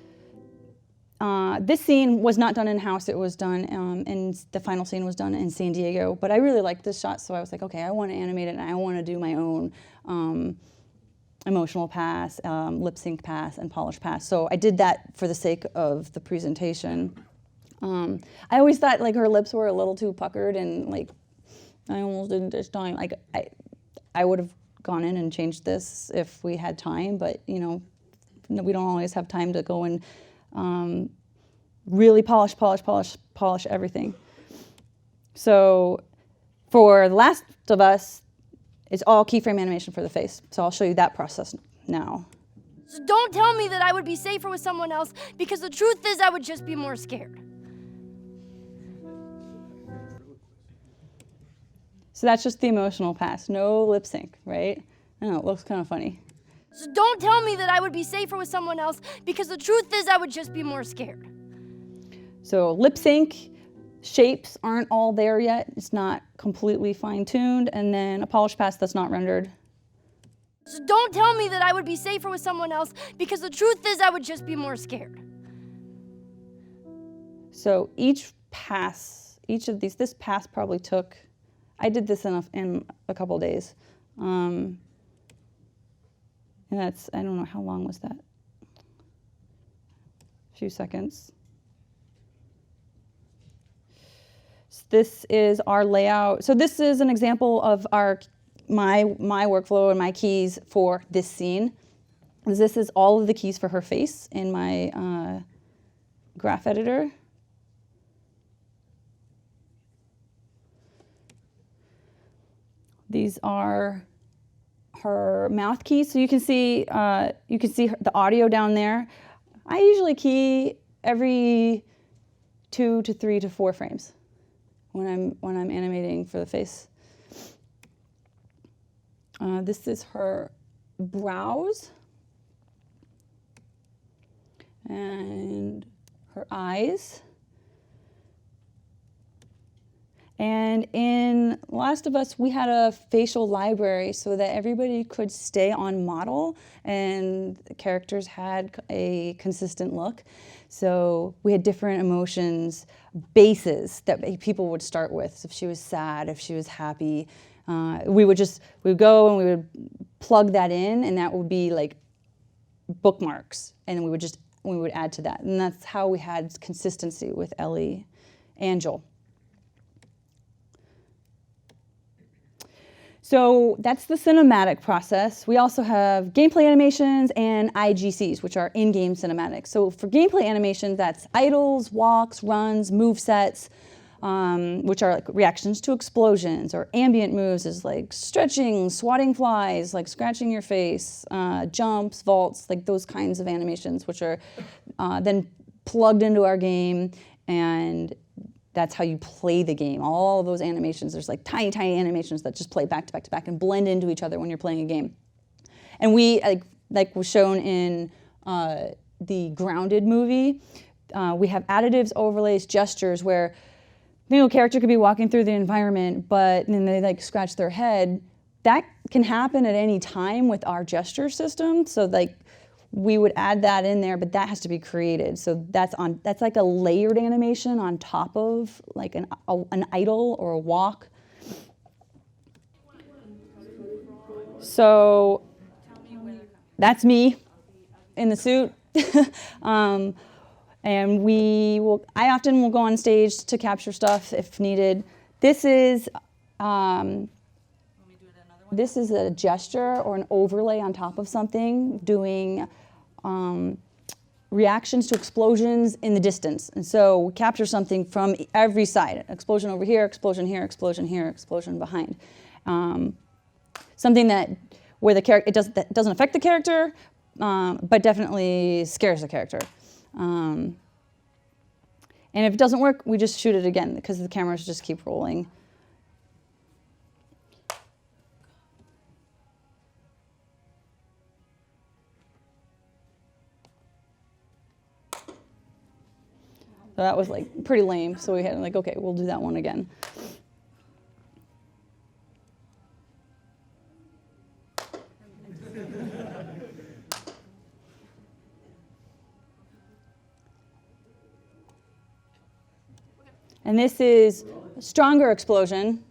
this scene was not done in-house. It was done, and the final scene was done in San Diego. But I really liked this shot, so I was like, okay, I want to animate it, and I want to do my own emotional pass, lip sync pass, and polish pass. So I did that for the sake of the presentation. I always thought like her lips were a little too puckered, and like I almost didn't this time. Like I would have gone in and changed this if we had time, but you know, we don't always have time to go and really polish everything. So for The Last of Us, it's all keyframe animation for the face. So I'll show you that process now. Don't tell me that I would be safer with someone else, because the truth is I would just be more scared. So that's just the emotional pass, no lip sync, right? I know, it looks kind of funny. Don't tell me that I would be safer with someone else, because the truth is I would just be more scared. So lip sync, shapes aren't all there yet. It's not completely fine-tuned. And then a polish pass that's not rendered. Don't tell me that I would be safer with someone else, because the truth is I would just be more scared. So each pass, each of these, this pass probably took, I did this in a couple days. And that's, I don't know, how long was that? A few seconds. This is our layout. So this is an example of my workflow and my keys for this scene. This is all of the keys for her face in my graph editor. These are her mouth keys. So you can see the audio down there. I usually key every 2 to 3 to 4 frames when I'm animating for the face. This is her brows and her eyes. And in Last of Us, we had a facial library so that everybody could stay on model and the characters had a consistent look. So we had different emotions, bases that people would start with. So if she was sad, if she was happy, we would go and we would plug that in, and that would be like bookmarks, and we would add to that. And that's how we had consistency with Ellie and Joel. So that's the cinematic process. We also have gameplay animations and IGCs, which are in-game cinematics. So for gameplay animations, that's idles, walks, runs, move sets, which are like reactions to explosions, or ambient moves is like stretching, swatting flies, like scratching your face, jumps, vaults, like those kinds of animations, which are then plugged into our game, and that's how you play the game. All of those animations, there's like tiny, tiny animations that just play back to back to back and blend into each other when you're playing a game. And we, like was shown in the Grounded movie, we have additives, overlays, gestures where a character could be walking through the environment, but then they like scratch their head. That can happen at any time with our gesture system. So like we would add that in there, but that has to be created. So that's like a layered animation on top of like an idle or a walk. So that's me in the suit. And I often will go on stage to capture stuff if needed. This is a gesture or an overlay on top of something, doing reactions to explosions in the distance. And so we capture something from every side. Explosion over here, explosion here, explosion here, explosion behind. Something where the character that doesn't affect the character, but definitely scares the character. And if it doesn't work, we just shoot it again because the cameras just keep rolling. So that was like pretty lame. So we had like, okay, we'll do that one again. And this is a stronger explosion.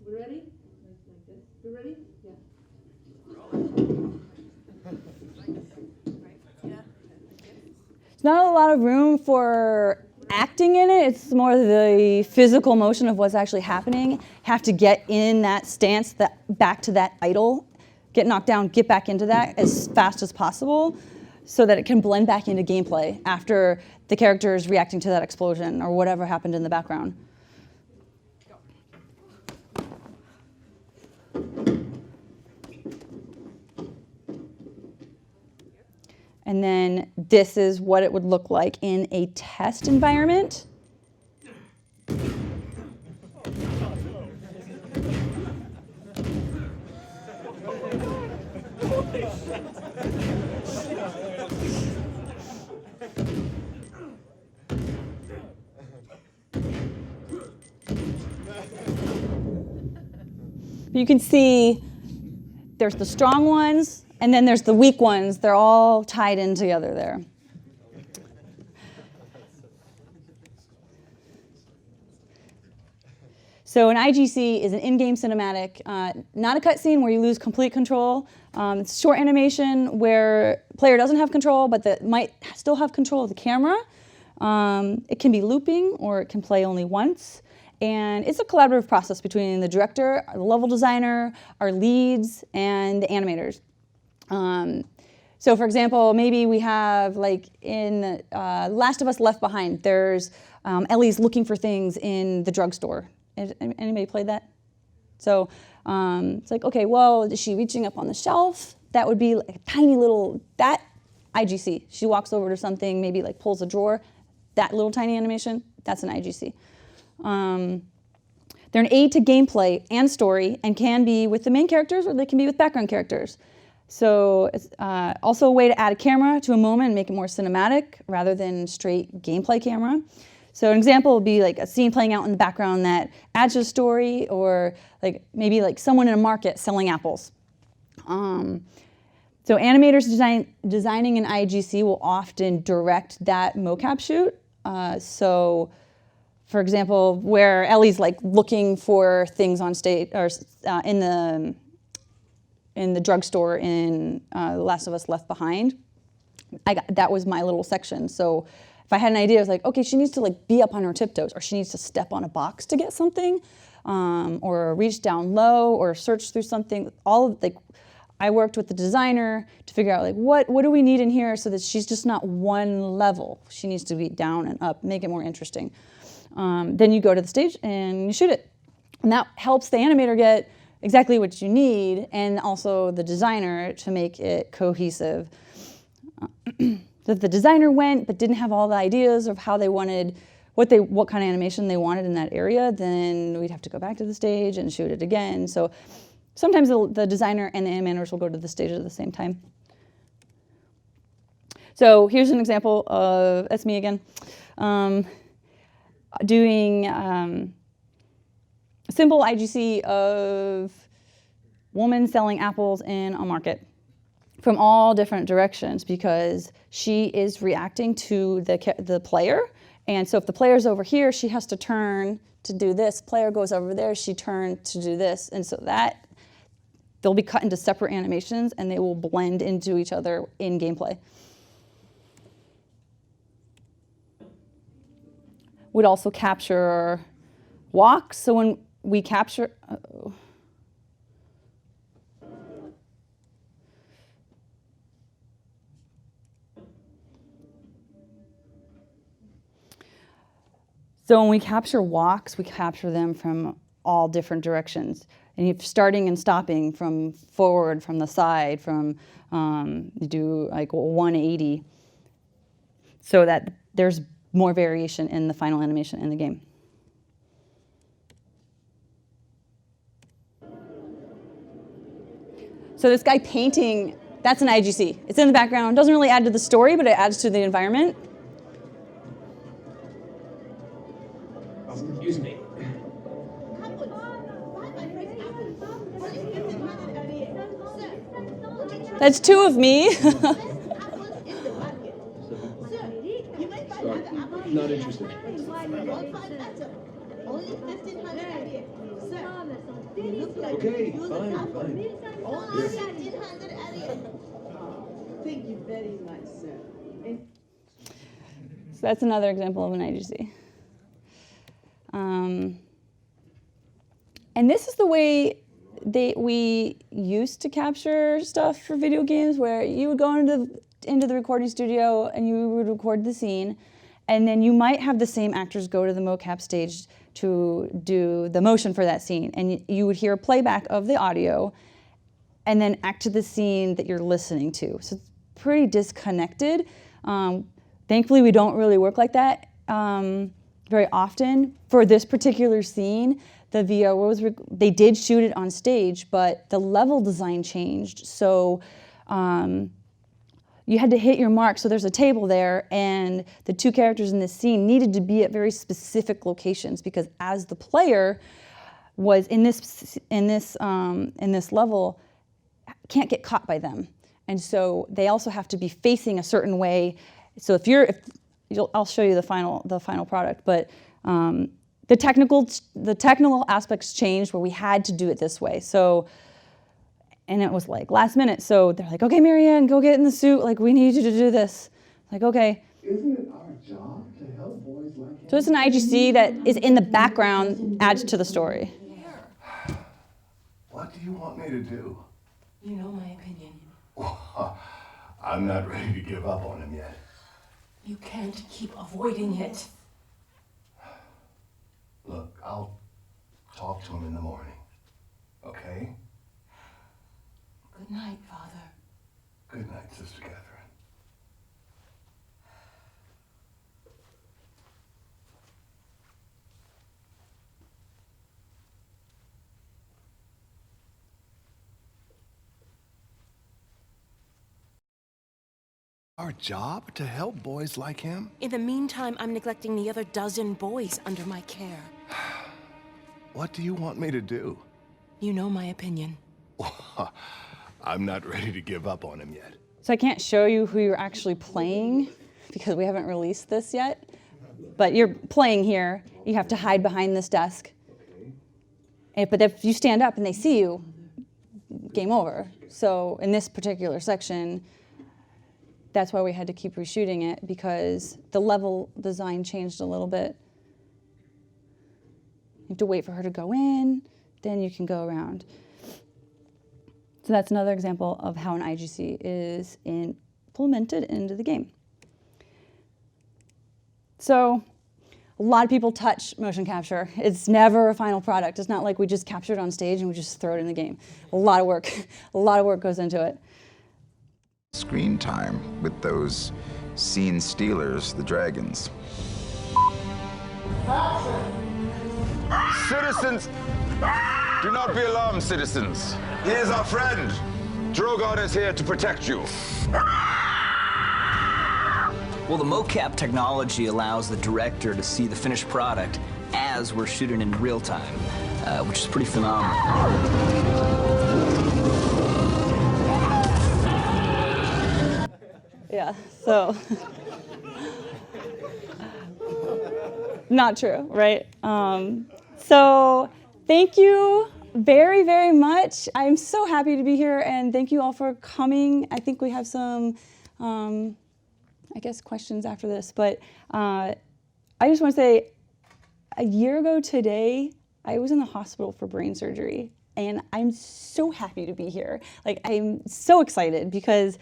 We ready? You ready? Yeah. There's not a lot of room for acting in it. It's more the physical motion of what's actually happening. Have to get in that stance, back to that idle, get knocked down, get back into that as fast as possible, so that it can blend back into gameplay after the character is reacting to that explosion or whatever happened in the background. And then this is what it would look like in a test environment. You can see there's the strong ones, and then there's the weak ones. They're all tied in together there. So an IGC is an in-game cinematic, not a cutscene where you lose complete control. It's short animation where player doesn't have control, but that might still have control of the camera. It can be looping, or it can play only once. And it's a collaborative process between the director, the level designer, our leads, and the animators. So for example, maybe we have, like in Last of Us Left Behind, there's Ellie's looking for things in the drugstore. Anybody played that? So it's like, okay, well, is she reaching up on the shelf? That would be like a tiny little, that IGC. She walks over to something, maybe like pulls a drawer. That little tiny animation, that's an IGC. They're an aid to gameplay and story, and can be with the main characters, or they can be with background characters. So it's also a way to add a camera to a moment and make it more cinematic rather than straight gameplay camera. So an example would be like a scene playing out in the background that adds to the story, or like maybe like someone in a market selling apples. So animators designing an IGC will often direct that mocap shoot. So for example, where Ellie's like looking for things on stage, or in the drugstore in The Last of Us Left Behind, that was my little section. So if I had an idea, I was like, okay, she needs to like be up on her tiptoes, or she needs to step on a box to get something, or reach down low, or search through something. All of like, I worked with the designer to figure out like what do we need in here so that she's just not one level. She needs to be down and up, make it more interesting. Then you go to the stage and you shoot it. And that helps the animator get exactly what you need, and also the designer to make it cohesive. If the designer went but didn't have all the ideas of how they wanted, what kind of animation they wanted in that area, then we'd have to go back to the stage and shoot it again. So sometimes the designer and the animators will go to the stage at the same time. So here's an example of, that's me again, doing a simple IGC of woman selling apples in a market from all different directions, because she is reacting to the player. And so if the player's over here, she has to turn to do this. Player goes over there, she turned to do this. And so that, they'll be cut into separate animations and they will blend into each other in gameplay. Would also capture walks. So when we capture, So when we capture walks, we capture them from all different directions. And you're starting and stopping from forward, from the side, from, you do like 180, so that there's more variation in the final animation in the game. So this guy painting, that's an IGC. It's in the background, doesn't really add to the story, but it adds to the environment. Excuse me. That's two of me. Not interested. Okay, fine. Thank you very much, sir. So that's another example of an IGC. And this is the way we used to capture stuff for video games, where you would go into the recording studio and you would record the scene, and then you might have the same actors go to the mocap stage to do the motion for that scene, and you would hear a playback of the audio and then act to the scene that you're listening to. So it's pretty disconnected. Thankfully, we don't really work like that very often. For this particular scene, the VO they did shoot it on stage, but the level design changed. So you had to hit your mark. So there's a table there, and the two characters in this scene needed to be at very specific locations, because as the player was in this level, can't get caught by them. And so they also have to be facing a certain way. So I'll show you the final product, but the technical aspects changed, where we had to do it this way. So, and it was like last minute. So they're like, okay, Marianne, go get in the suit. Like, we need you to do this. Like, okay. Isn't it our job to help boys like him? So it's an IGC that is in the background, adds to the story. What do you want me to do? You know my opinion. I'm not ready to give up on him yet. You can't keep avoiding it. Look, I'll talk to him in the morning, okay? Good night, Father. Good night, Sister Catherine. Our job to help boys like him? In the meantime, I'm neglecting the other dozen boys under my care. What do you want me to do? You know my opinion. I'm not ready to give up on him yet. So I can't show you who you're actually playing because we haven't released this yet. But you're playing here. You have to hide behind this desk. But if you stand up and they see you, game over. So in this particular section, that's why we had to keep reshooting it, because the level design changed a little bit. You have to wait for her to go in, then you can go around. So that's another example of how an IGC is implemented into the game. So a lot of people touch motion capture. It's never a final product. It's not like we just capture it on stage and we just throw it in the game. A lot of work. A lot of work goes into it. Screen time with those scene stealers, the dragons. Citizens, do not be alarmed, citizens. He is our friend. Drogon is here to protect you. Well, the mocap technology allows the director to see the finished product as we're shooting in real time, which is pretty phenomenal. Yeah, so not true, right? So thank you very, very much. I'm so happy to be here, and thank you all for coming. I think we have some, I guess, questions after this, but I just want to say, a year ago today, I was in the hospital for brain surgery, and I'm so happy to be here. Like, I'm so excited because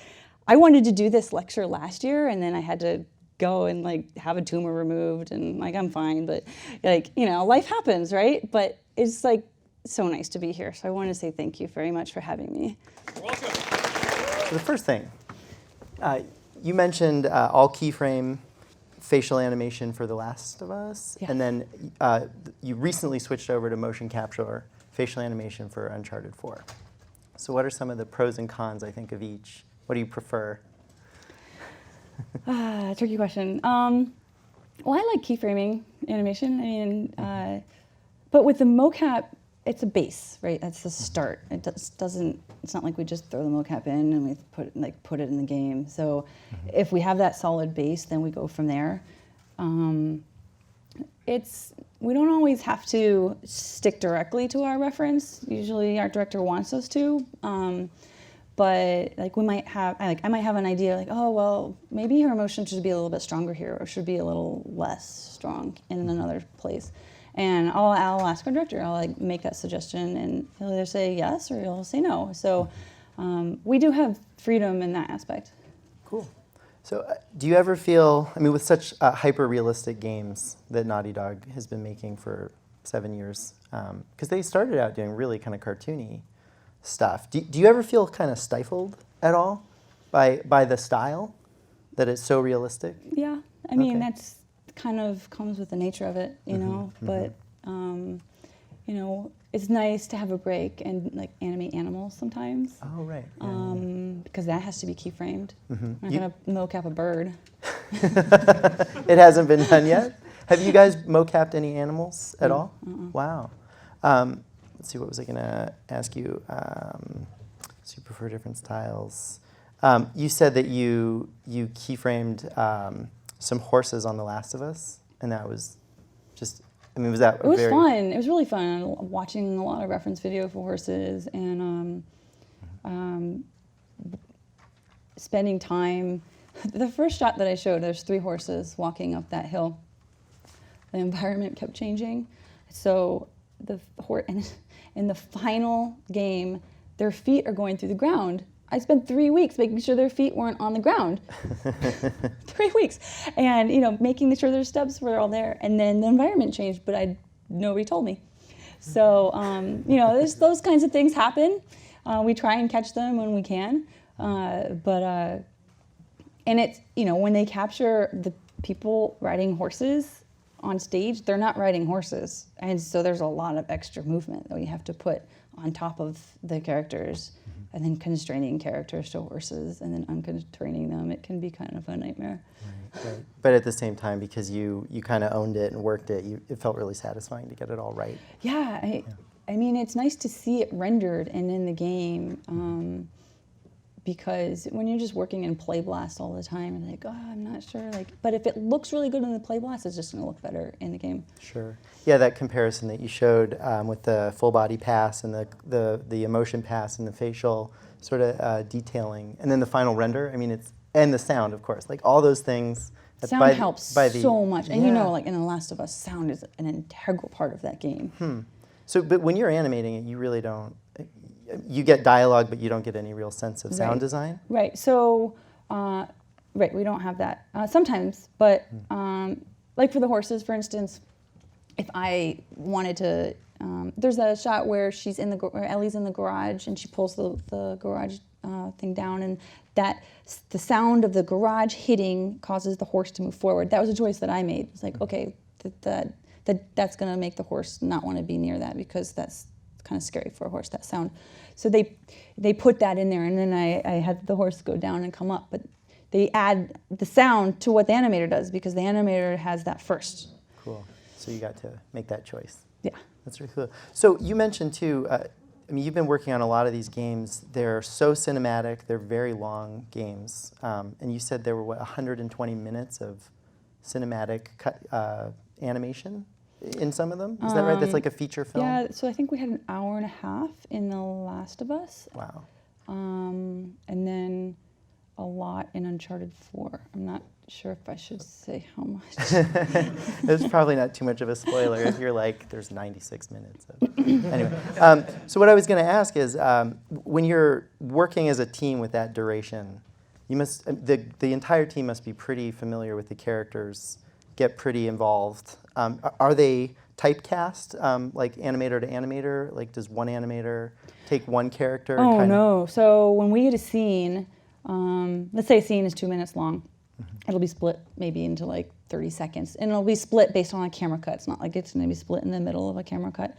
I wanted to do this lecture last year, and then I had to go and like have a tumor removed, and like I'm fine, but like, you know, life happens, right? But it's like so nice to be here. So I want to say thank you very much for having me. Welcome. So the first thing, you mentioned all keyframe facial animation for The Last of Us, Yes. and then you recently switched over to motion capture facial animation for Uncharted 4. So what are some of the pros and cons, I think, of each? What do you prefer? Tricky question. Well, I like keyframing animation. I mean, but with the mocap, it's a base, right? That's the start. It doesn't. It's not like we just throw the mocap in and we put it in the game. So, if we have that solid base, then we go from there. We don't always have to stick directly to our reference. Usually, our director wants us to. But like I might have an idea like, oh, well, maybe her emotion should be a little bit stronger here or should be a little less strong in another place. And I'll ask our director, I'll like make that suggestion, and he'll either say yes or he'll say no. So we do have freedom in that aspect. Cool. So do you ever feel, I mean, with such hyper-realistic games that Naughty Dog has been making for 7 years, because they started out doing really kind of cartoony stuff. Do you ever feel kind of stifled at all by the style, that it's so realistic? Yeah, I mean, that's kind of comes with the nature of it, you know, but, you know, it's nice to have a break and like animate animals sometimes. Oh, right. Because that has to be keyframed. I'm not going to mocap a bird. It hasn't been done yet? Have you guys mocapped any animals at all? Wow. Let's see, what was I going to ask you? So you prefer different styles. You said that you keyframed some horses on The Last of Us, and that was just, I mean, was that It was fun. It was really fun watching a lot of reference video for horses and spending time. The first shot that I showed, there's 3 horses walking up that hill. The environment kept changing. So in the final game, their feet are going through the ground. I spent 3 weeks making sure their feet weren't on the ground. 3 weeks. And, you know, making sure their steps were all there. And then the environment changed, but nobody told me. So, you know, those kinds of things happen. We try and catch them when we can. And it's, you know, when they capture the people riding horses on stage, they're not riding horses. And so there's a lot of extra movement that we have to put on top of the characters. and then constraining characters to horses and then unconstraining them. It can be kind of a nightmare. Right. But at the same time, because you kind of owned it and worked it, it felt really satisfying to get it all right. Yeah, I mean, it's nice to see it rendered and in the game, because when you're just working in Play Blast all the time, and like, oh, I'm not sure, like, but if it looks really good in the Play Blast, it's just going to look better in the game. Sure. Yeah, that comparison that you showed with the full body pass and the emotion pass and the facial sort of detailing, and then the final render. I mean, and the sound, of course, like all those things. Sound helps so much, and you know, like in The Last of Us, sound is an integral part of that game. So, but when you're animating it, you really don't. You get dialogue, but you don't get any real sense of sound design. Right. So, right, we don't have that sometimes, but like for the horses, for instance, if I wanted to, there's a shot where where Ellie's in the garage and she pulls the garage thing down, and the sound of the garage hitting causes the horse to move forward. That was a choice that I made. It's like, okay, that's going to make the horse not want to be near that because that's kind of scary for a horse, that sound. So they put that in there, and then I had the horse go down and come up, but they add the sound to what the animator does because the animator has that first. Cool. So you got to make that choice. Yeah. That's really cool. So you mentioned too, I mean, you've been working on a lot of these games. They're so cinematic. They're very long games. And you said there were, 120 minutes of cinematic animation in some of them? Is that right? That's like a feature film? Yeah, so I think we had an hour and a half in The Last of Us. Wow. And then a lot in Uncharted 4. I'm not sure if I should say how much. It's probably not too much of a spoiler if you're like, there's 96 minutes of Anyway, so what I was going to ask is, when you're working as a team with that duration, you must the entire team must be pretty familiar with the characters, get pretty involved. Are they typecast, like animator to animator? Like, does one animator take one character? Oh, no. So when we get a scene, let's say a scene is 2 minutes long. It'll be split maybe into like 30 seconds. And it'll be split based on a camera cut. It's not like it's going to be split in the middle of a camera cut.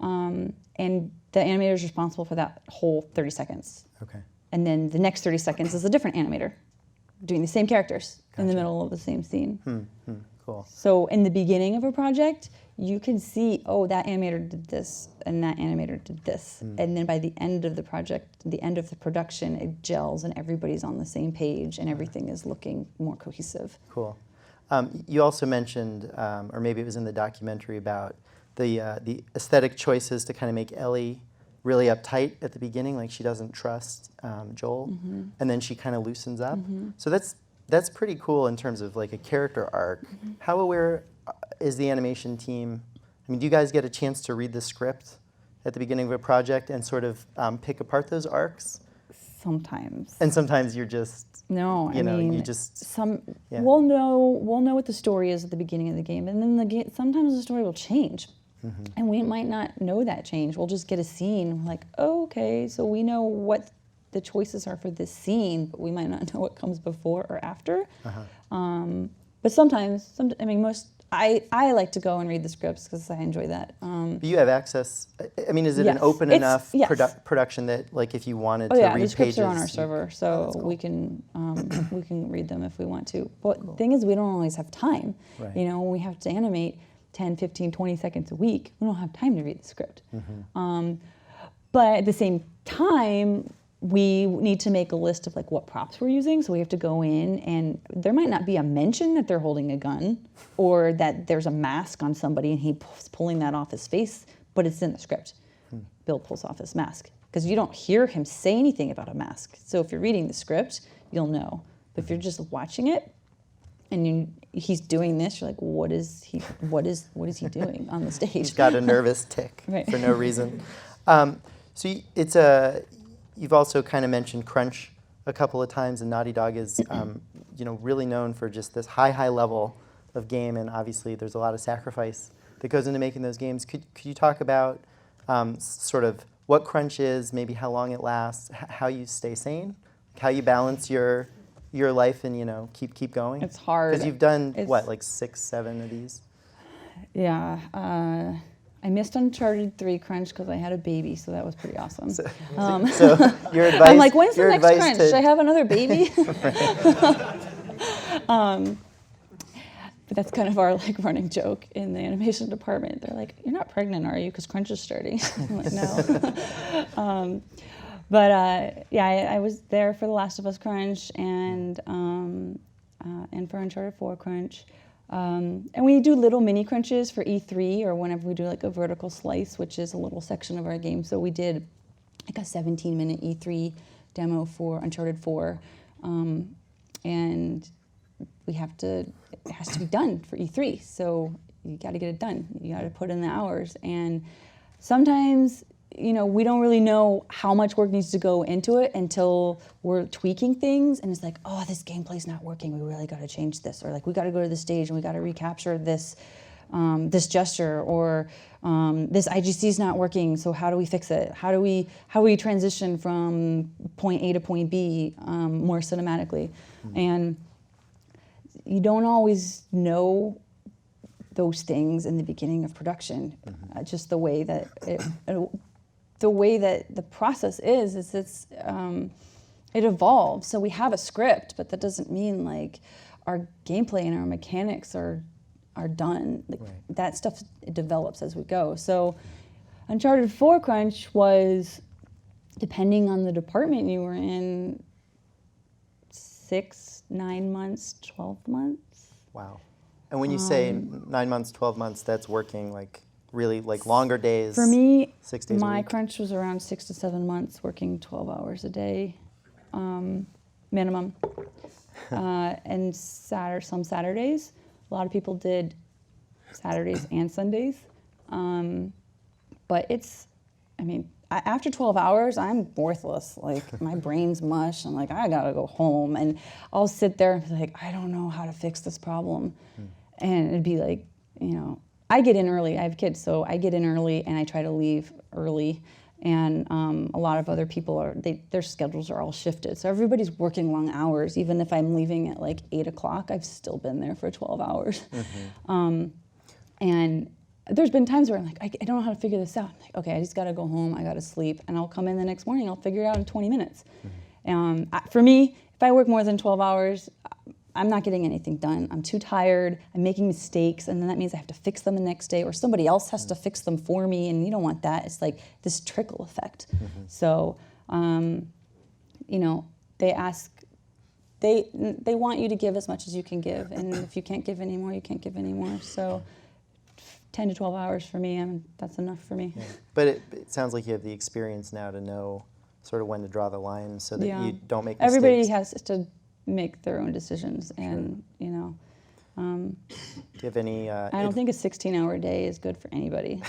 And the animator is responsible for that whole 30 seconds. Okay. And then the next 30 seconds is a different animator doing the same characters in the middle of the same scene. Cool. So in the beginning of a project, you can see, oh, that animator did this and that animator did this. And then by the end of the project, the end of the production, it gels and everybody's on the same page and everything is looking more cohesive. Cool. You also mentioned, or maybe it was in the documentary, about the aesthetic choices to kind of make Ellie really uptight at the beginning, like she doesn't trust Joel, and then she kind of loosens up. So that's pretty cool in terms of like a character arc. How aware is the animation team? I mean, do you guys get a chance to read the script at the beginning of a project and sort of pick apart those arcs? Sometimes. And sometimes you're just you mean, just yeah. We'll know what the story is at the beginning of the game, and then sometimes the story will change. And we might not know that change. We'll just get a scene like, oh, okay, so we know what the choices are for this scene, but we might not know what comes before or after. But sometimes, I like to go and read the scripts because I enjoy that. But you have access. I mean, is it an open enough production that, like, if you wanted to read pages? The scripts are on our server, so cool. we can read them if we want to. But the thing is, we don't always have time. Right. You know, when we have to animate 10, 15, 20 seconds a week, we don't have time to read the script. But at the same time, we need to make a list of like what props we're using. So we have to go in, and there might not be a mention that they're holding a gun or that there's a mask on somebody and he's pulling that off his face, but it's in the script. Bill pulls off his mask because you don't hear him say anything about a mask. So if you're reading the script, you'll know. But if you're just watching it and he's doing this, you're like, what is he doing on the stage? He's got a nervous tick for no reason. So it's you've also kind of mentioned crunch a couple of times, and Naughty Dog is really known for just this high level of game, and obviously there's a lot of sacrifice that goes into making those games. Could you talk about sort of what crunch is, maybe how long it lasts, how you stay sane, how you balance your life and keep going? It's hard. Because you've done like 6, 7 of these. Yeah. I missed Uncharted 3 crunch because I had a baby, so that was pretty awesome. So your advice. I'm like, when's the your next advice crunch? to- Should I have another baby? But that's kind of our like running joke in the animation department. They're like, "You're not pregnant, are you? Because crunch is starting." I'm like, "No." Yeah, I was there for The Last of Us crunch and for Uncharted 4 crunch. And we do little mini crunches for E3 or whenever we do like a vertical slice, which is a little section of our game. So we did like a 17-minute E3 demo for Uncharted 4. And we have to, it has to be done for E3. So you got to get it done. You got to put in the hours. And sometimes, you know, we don't really know how much work needs to go into it until we're tweaking things and it's like, oh, this gameplay's not working. We really got to change this, or like we got to go to the stage and we got to recapture this, this gesture, or this IGC's not working. So how do we fix it? How do we transition from point A to point B more cinematically? And you don't always know those things in the beginning of production. Just the way that the process is it's it evolves. So we have a script, but that doesn't mean like our gameplay and our mechanics are done. Like that stuff develops as we go. So Uncharted 4 crunch was, depending on the department you were in, 6, 9 months, 12 months. Wow. And when you say 9 months, 12 months, that's working like really like longer days. For me, 6 days a my week. crunch was around 6 to 7 months, working 12 hours a day, minimum. And some Saturdays. A lot of people did Saturdays and Sundays. But it's, I mean, after 12 hours, I'm worthless. Like, my brain's mush. I'm like, I gotta go home. And I'll sit there and be like, I don't know how to fix this problem. And it'd be like, you know, I get in early. I have kids, so I get in early and I try to leave early. And a lot of other people their schedules are all shifted. So everybody's working long hours. Even if I'm leaving at like 8 o'clock, I've still been there for 12 hours. And there's been times where I'm like, I don't know how to figure this out. I'm like, okay, I just gotta go home, I gotta sleep, and I'll come in the next morning, I'll figure it out in 20 minutes. For me, if I work more than 12 hours, I'm not getting anything done. I'm too tired, I'm making mistakes, and then that means I have to fix them the next day, or somebody else has to fix them for me, and you don't want that. It's like this trickle effect. So, you know, they want you to give as much as you can give, and if you can't give any more, you can't give any more. So 10 to 12 hours for me, that's enough for me. Yeah. But it sounds like you have the experience now to know sort of when to draw the line so that you don't make mistakes. Everybody has to make their own decisions, and you know. Do you have any? I don't think a 16-hour day is good for anybody.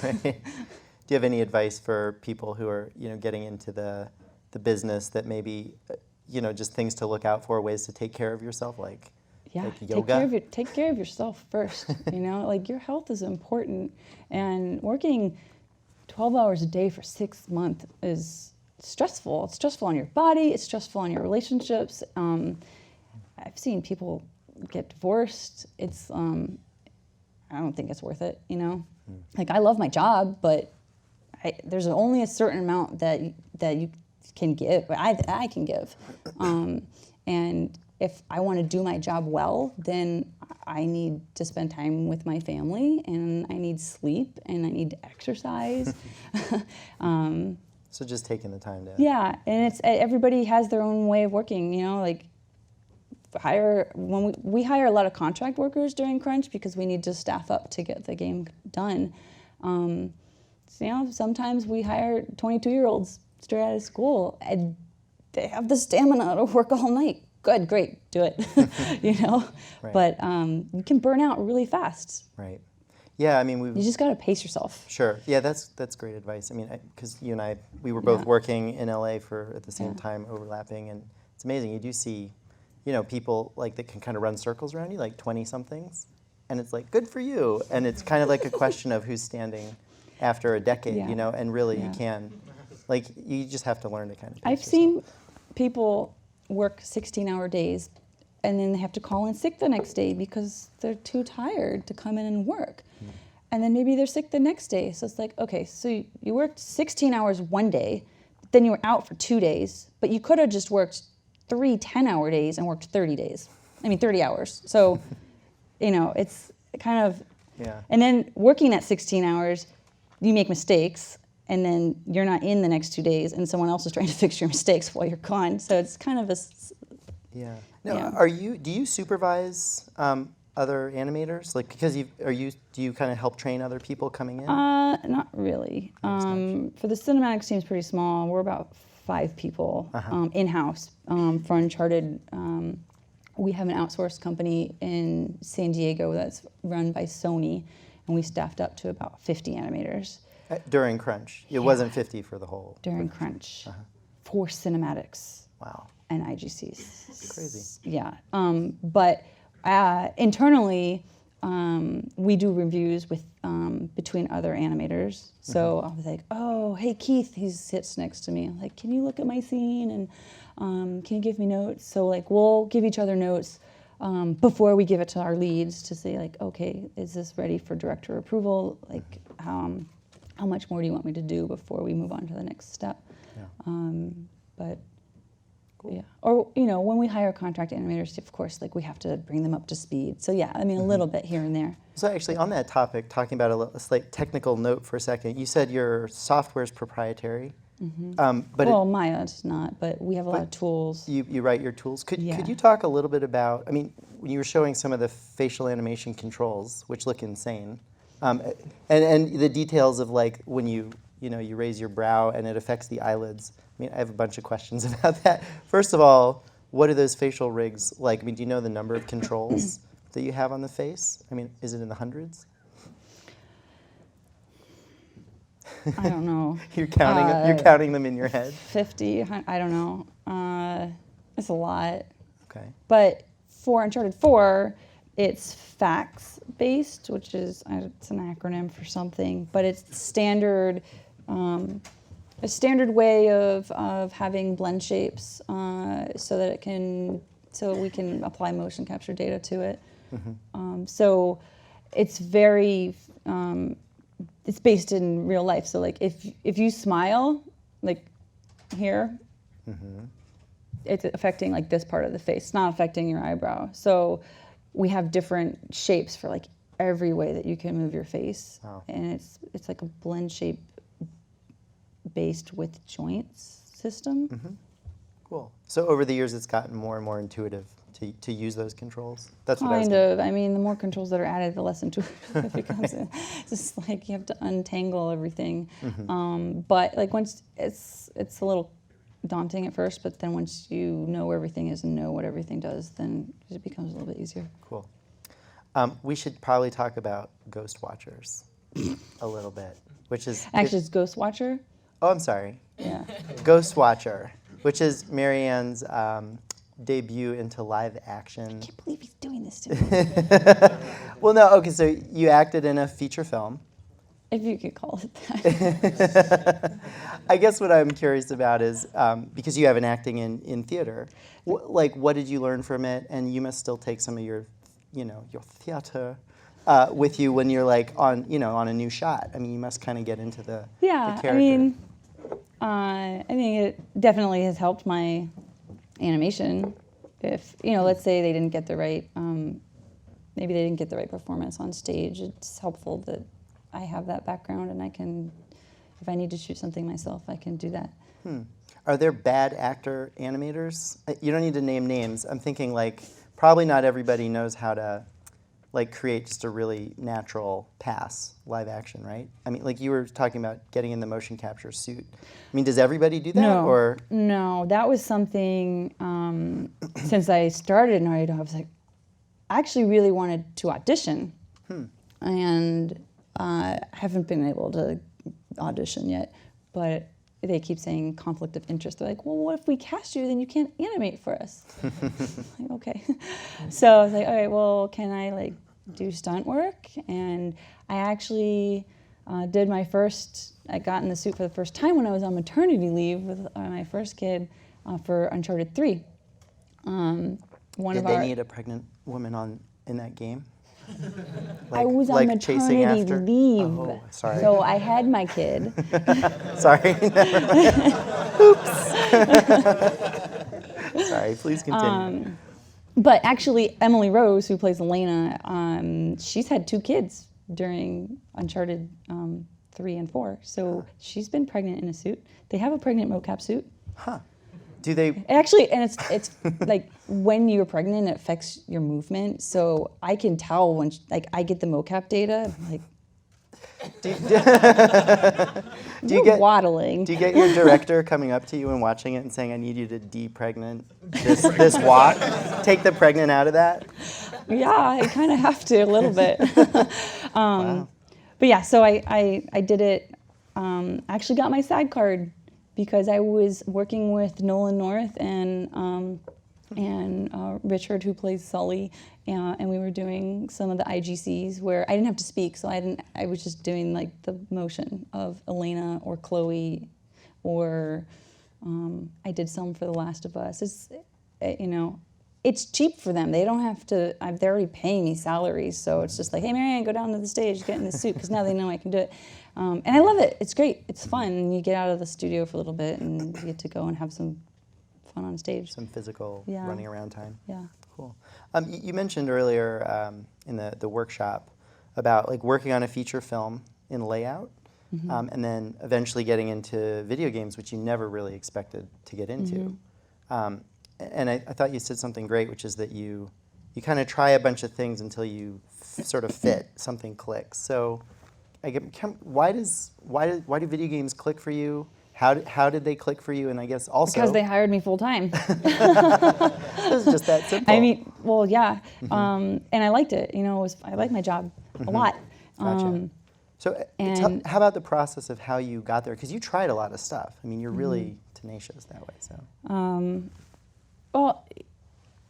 Do you have any advice for people who are, you know, getting into the business that maybe, you know, just things to look out for, ways to take care of yourself, like yoga? Take care of yourself first. You know, like your health is important, and working 12 hours a day for 6 months is stressful. It's stressful on your body. It's stressful on your relationships. I've seen people get divorced. It's I don't think it's worth it. You know, like I love my job, but there's only a certain amount that you can give. I can give, and if I want to do my job well, then I need to spend time with my family, and I need sleep, and I need to exercise. So just taking the time to... Yeah, and it's everybody has their own way of working, you know, like when we hire a lot of contract workers during crunch because we need to staff up to get the game done. So, you know, sometimes we hire 22-year-olds straight out of school, and they have the stamina to work all night. Good, great, do it, you know? Right. But you can burn out really fast. Right. Yeah, I mean, you just got to pace yourself. Sure. Yeah, that's great advice. I mean, because you and I, we were both working in LA at the same time, overlapping, and it's amazing. You do see, you know, people like that can kind of run circles around you, like 20-somethings, and it's like, good for you. And it's kind of like a question of who's standing after a decade, you know, and really you can, like, you just have to learn to kind of pace I've seen people work 16-hour days, and then they have to call in sick the next day because they're too tired to come in and work. and then maybe they're sick the next day. So it's like, okay, so you worked 16 hours one day, then you were out for 2 days, but you could have just worked 3 10-hour days and worked 30 hours. So, it's kind of, and then working that 16 hours, you make mistakes, and then you're not in the next 2 days, and someone else is trying to fix your mistakes while you're gone. So it's kind of a... Yeah. Now, do you supervise other animators? Like, because do you kind of help train other people coming in? Not really. For the cinematics team's pretty small. We're about 5 people in-house. For Uncharted, we have an outsourced company in San Diego that's run by Sony, and we staffed up to about 50 animators. During Crunch? It wasn't 50 for the whole? During Crunch. For cinematics. Wow. And IGCs. That's crazy. Yeah. But internally, we do reviews with between other animators. So I'll be like, oh, hey, Keith, he sits next to me. I'm like, can you look at my scene and can you give me notes? So like we'll give each other notes before we give it to our leads to say like, okay, is this ready for director approval? Like how much more do you want me to do before we move on to the next step? But yeah, or when we hire contract animators, of course, like we have to bring them up to speed. So yeah, I mean a little bit here and there. So actually, on that topic, talking about a slight technical note for a second, you said your software is proprietary. But well, Maya's not, but we have a lot of tools. You write your tools. Could you talk a little bit about? I mean, when you were showing some of the facial animation controls, which look insane, and the details of like when you raise your brow and it affects the eyelids. I mean, I have a bunch of questions about that. First of all, what are those facial rigs like? I mean, do you know the number of controls that you have on the face? I mean, is it in the hundreds? I don't know. You're counting them in your head? 50, I don't know. It's a lot. Okay. But for Uncharted 4, it's FACS-based, which is, it's an acronym for something, but it's standard, a standard way of having blend shapes so we can apply motion capture data to it. So it's very, it's based in real life. So like if you smile, like here, it's affecting like this part of the face, not affecting your eyebrow. So we have different shapes for like every way that you can move your face. Wow. And it's like a blend shape based with joints system. Cool. So over the years, it's gotten more and more intuitive to use those controls. That's what kind of. I mean, the more controls that are added, the less intuitive it becomes. It's just like you have to untangle everything. But like once it's a little daunting at first, but then once you know where everything is and know what everything does, then it becomes a little bit easier. Cool. We should probably talk about Ghost Watchers a little bit, which is actually it's Ghost Watcher. Oh, I'm sorry. Yeah. Ghost Watcher, which is Marianne's debut into live action. I can't believe he's doing this to me. Well, no, okay, so you acted in a feature film. If you could call it that. I guess what I'm curious about is, because you have an acting in theater, what did you learn from it? And you must still take some of your theater with you when you're like on a new shot. I mean, you must kind of get into the character. I mean, I think it definitely has helped my animation. If let's say they didn't get the right, maybe they didn't get the right performance on stage, it's helpful that I have that background and I can, if I need to shoot something myself, I can do that. Are there bad actor animators? You don't need to name names. I'm thinking like probably not everybody knows how to like create just a really natural pass live action, right? I mean, like you were talking about getting in the motion capture suit. I mean, does everybody do that? No, that was something, since I started in art, I was like, I actually really wanted to audition. And I haven't been able to audition yet, but they keep saying conflict of interest. They're like, well, what if we cast you, then you can't animate for us? Like, okay. So I was like, all right, well, can I like do stunt work? And I actually did my first, I got in the suit for the first time when I was on maternity leave with my first kid for Uncharted 3. Did they need a pregnant woman in that game? I was on like chasing maternity after? leave. Oh, sorry. So I had my kid. Sorry. Oops. Sorry, please continue. But actually, Emily Rose, who plays Elena, she's had 2 kids during Uncharted 3 and 4. So she's been pregnant in a suit. They have a pregnant mocap suit. Huh. Do they? Actually, and it's like when you're pregnant, it affects your movement. So I can tell when, like, I get the mocap data, I'm like, do you get waddling. Do you get your director coming up to you and watching it and saying, "I need you to de-pregnant this walk, take the pregnant out of that"? Yeah, I kind of have to a little bit. Wow. But yeah, so I did it. Actually, got my SAG card because I was working with Nolan North and Richard, who plays Sully, and we were doing some of the IGCs where I didn't have to speak, so I was just doing like the motion of Elena or Chloe, or I did some for The Last of Us. It's, you know, it's cheap for them. They don't have to. They're already paying me salaries, so it's just like, hey, Marianne, go down to the stage, get in the suit, because now they know I can do it. And I love it. It's great. It's fun. And you get out of the studio for a little bit, and you get to go and have some fun on stage. Some physical Yeah. running around time. Yeah. Cool. You mentioned earlier in the workshop about like working on a feature film in layout, and then eventually getting into video games, which you never really expected to get into. And I thought you said something great, which is that you kind of try a bunch of things until you sort of fit, something clicks. So, why do video games click for you? How did they click for you? And I guess also because they hired me full time. It's just that simple. I mean, well, yeah, and I liked it. You know, I liked my job a lot. Gotcha. So, how about the process of how you got there? Because you tried a lot of stuff. I mean, you're really tenacious that way. So. Well,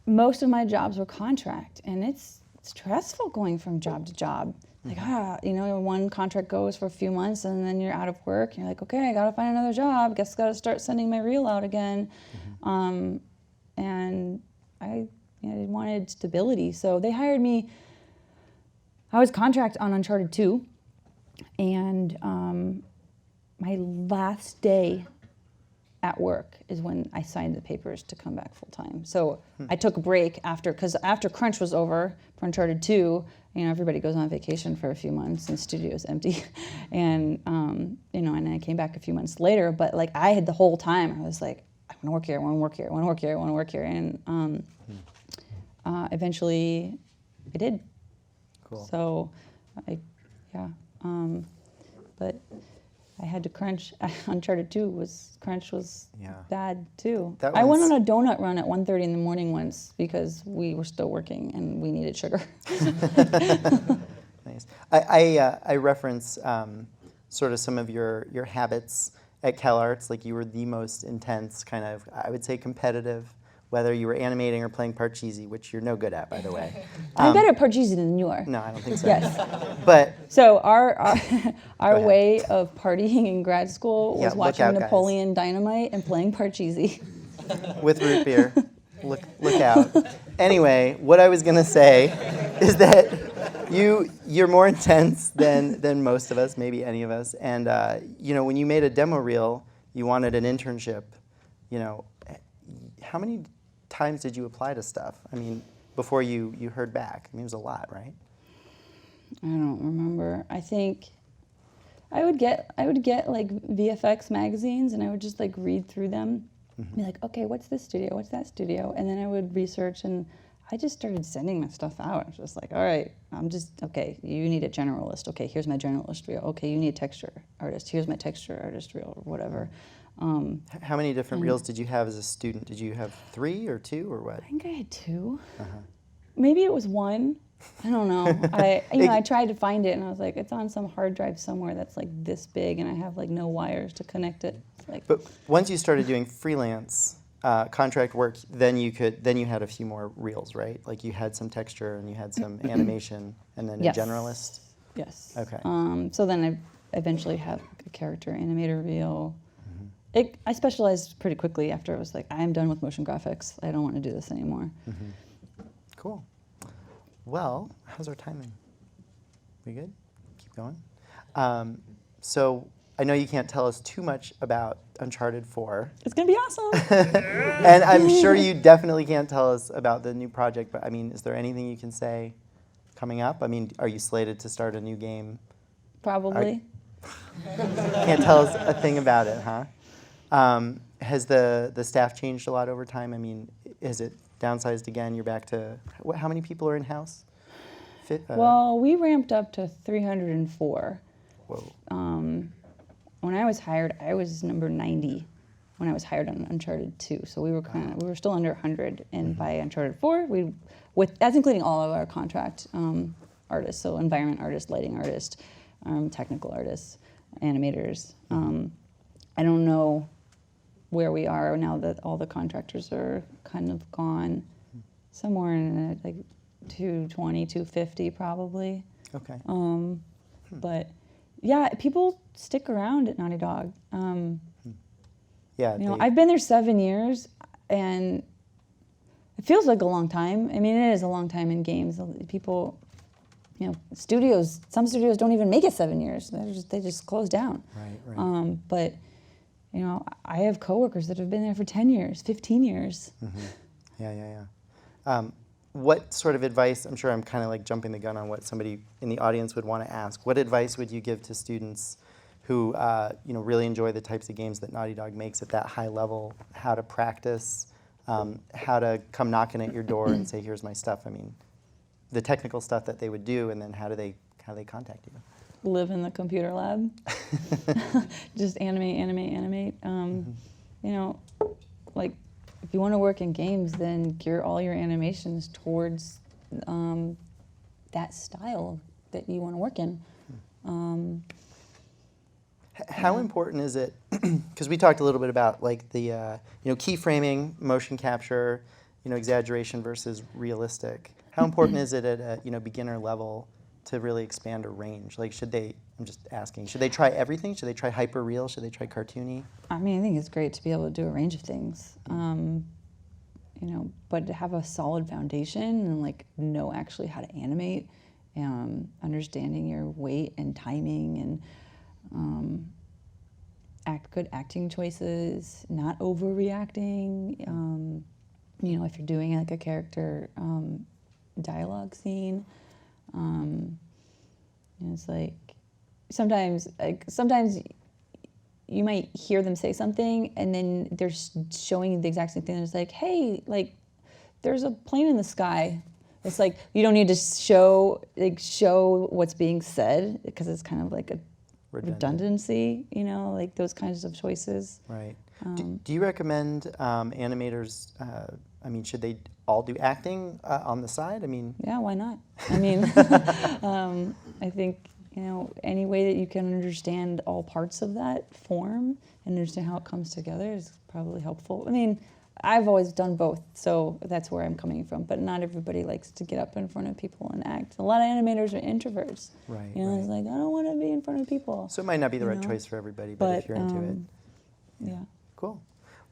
most of my jobs were contract, and it's stressful going from job to job. Like, you know, one contract goes for a few months, and then you're out of work. And you're like, okay, I gotta find another job. Guess I gotta start sending my reel out again. And I wanted stability, so they hired me. I was contract on Uncharted 2, and my last day at work is when I signed the papers to come back full time. So I took a break after Crunch was over for Uncharted 2, you know, everybody goes on vacation for a few months and the studio's empty. And, you know, and I came back a few months later, but like I had the whole time, I was like, I wanna work here, I wanna work here, I wanna work here, I wanna work here. And eventually I did. Cool. So, but I had to crunch. Uncharted 2 crunch was bad too. I went on a donut run at 1:30 in the morning once because we were still working and we needed sugar. Nice. I reference sort of some of your habits at CalArts. Like you were the most intense kind of, I would say, competitive. Whether you were animating or playing Parcheesi, which you're no good at, by the way. I'm better at Parcheesi than you are. No, I don't think so. Yes. But so our way of partying in grad school was watching Napoleon Dynamite and playing Parcheesi. With root beer. Look out. Anyway, what I was gonna say is that you're more intense than most of us, maybe any of us. And you know, when you made a demo reel, you wanted an internship. You know, how many times did you apply to stuff? I mean, before you heard back? I mean, it was a lot, right? I don't remember. I think I would get like VFX magazines, and I would just like read through them, be like, okay, what's this studio? What's that studio? And then I would research, and I just started sending my stuff out. I was just like, all right, okay, you need a generalist. Okay, here's my generalist reel. Okay, you need a texture artist. Here's my texture artist reel, or whatever. How many different reels did you have as a student? Did you have 3 or 2 or what? I think I had 2. Maybe it was 1. I don't know. I tried to find it, and I was like, it's on some hard drive somewhere that's like this big, and I have like no wires to connect it. Like, but once you started doing freelance contract work, then you had a few more reels, right? Like you had some texture and you had some animation, and then a generalist. Yes. Okay. So then I eventually had a character animator reel. I specialized pretty quickly after I was like, I am done with motion graphics. I don't want to do this anymore. Cool. Well, how's our timing? We good? Keep going. So I know you can't tell us too much about Uncharted 4. It's gonna be awesome. And I'm sure you definitely can't tell us about the new project, but I mean, is there anything you can say coming up? I mean, are you slated to start a new game? Probably. Can't tell us a thing about it, huh? Has the staff changed a lot over time? I mean, is it downsized again? You're back to, how many people are in-house? Well, we ramped up to 304. Whoa. When I was hired, I was number 90 when I was hired on Uncharted 2. So we were we were still under 100. And by Uncharted 4, that's including all of our contract artists, so environment artists, lighting artists, technical artists, animators. I don't know where we are now that all the contractors are kind of gone. Somewhere in like 220, 250 probably. Okay. But yeah, people stick around at Naughty Dog. Yeah. You know, I've been there 7 years, and it feels like a long time. I mean, it is a long time in games. People, you know, some studios don't even make it 7 years. They just close down. Right. But, you know, I have coworkers that have been there for 10 years, 15 years. Yeah. What sort of advice, I'm sure I'm kind of like jumping the gun on what somebody in the audience would want to ask. What advice would you give to students who you know, really enjoy the types of games that Naughty Dog makes at that high level? How to practice, how to come knocking at your door and say, here's my stuff. I mean, the technical stuff that they would do, and then how do they contact you? Live in the computer lab. Just animate. You know, like, if you want to work in games, then gear all your animations towards that style that you want to work in. How important is it, because we talked a little bit about like the you know, keyframing, motion capture, you know, exaggeration versus realistic. How important is it at a, you know, beginner level to really expand a range? Like, I'm just asking, should they try everything? Should they try hyper real? Should they try cartoony? I mean, I think it's great to be able to do a range of things. You know, but to have a solid foundation and like know actually how to animate, understanding your weight and timing, and good acting choices, not overreacting. You know, if you're doing like a character dialogue scene, it's like sometimes you might hear them say something, and then they're showing you the exact same thing. And it's like, hey, like, there's a plane in the sky. It's like, you don't need to show what's being said, because it's kind of like a redundancy, you know, like those kinds of choices. Right. Do you recommend animators, I mean, should they all do acting on the side? I mean... Yeah, why not? I mean, I think, you know, any way that you can understand all parts of that form and understand how it comes together is probably helpful. I mean, I've always done both, so that's where I'm coming from. But not everybody likes to get up in front of people and act. A lot of animators are introverts. Right. You know, it's like, I don't want to be in front of people. So it might not be the right choice for everybody, but if you're into it. Yeah. Cool.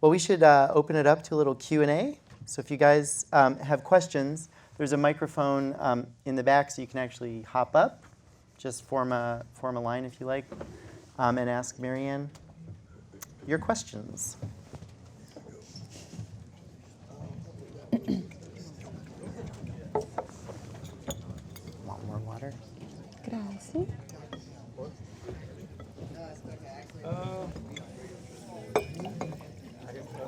Well, we should open it up to a little Q&A. So if you guys have questions, there's a microphone in the back, so you can actually hop up. Just form a line if you like, and ask Marianne your questions. Want more water? Gracias.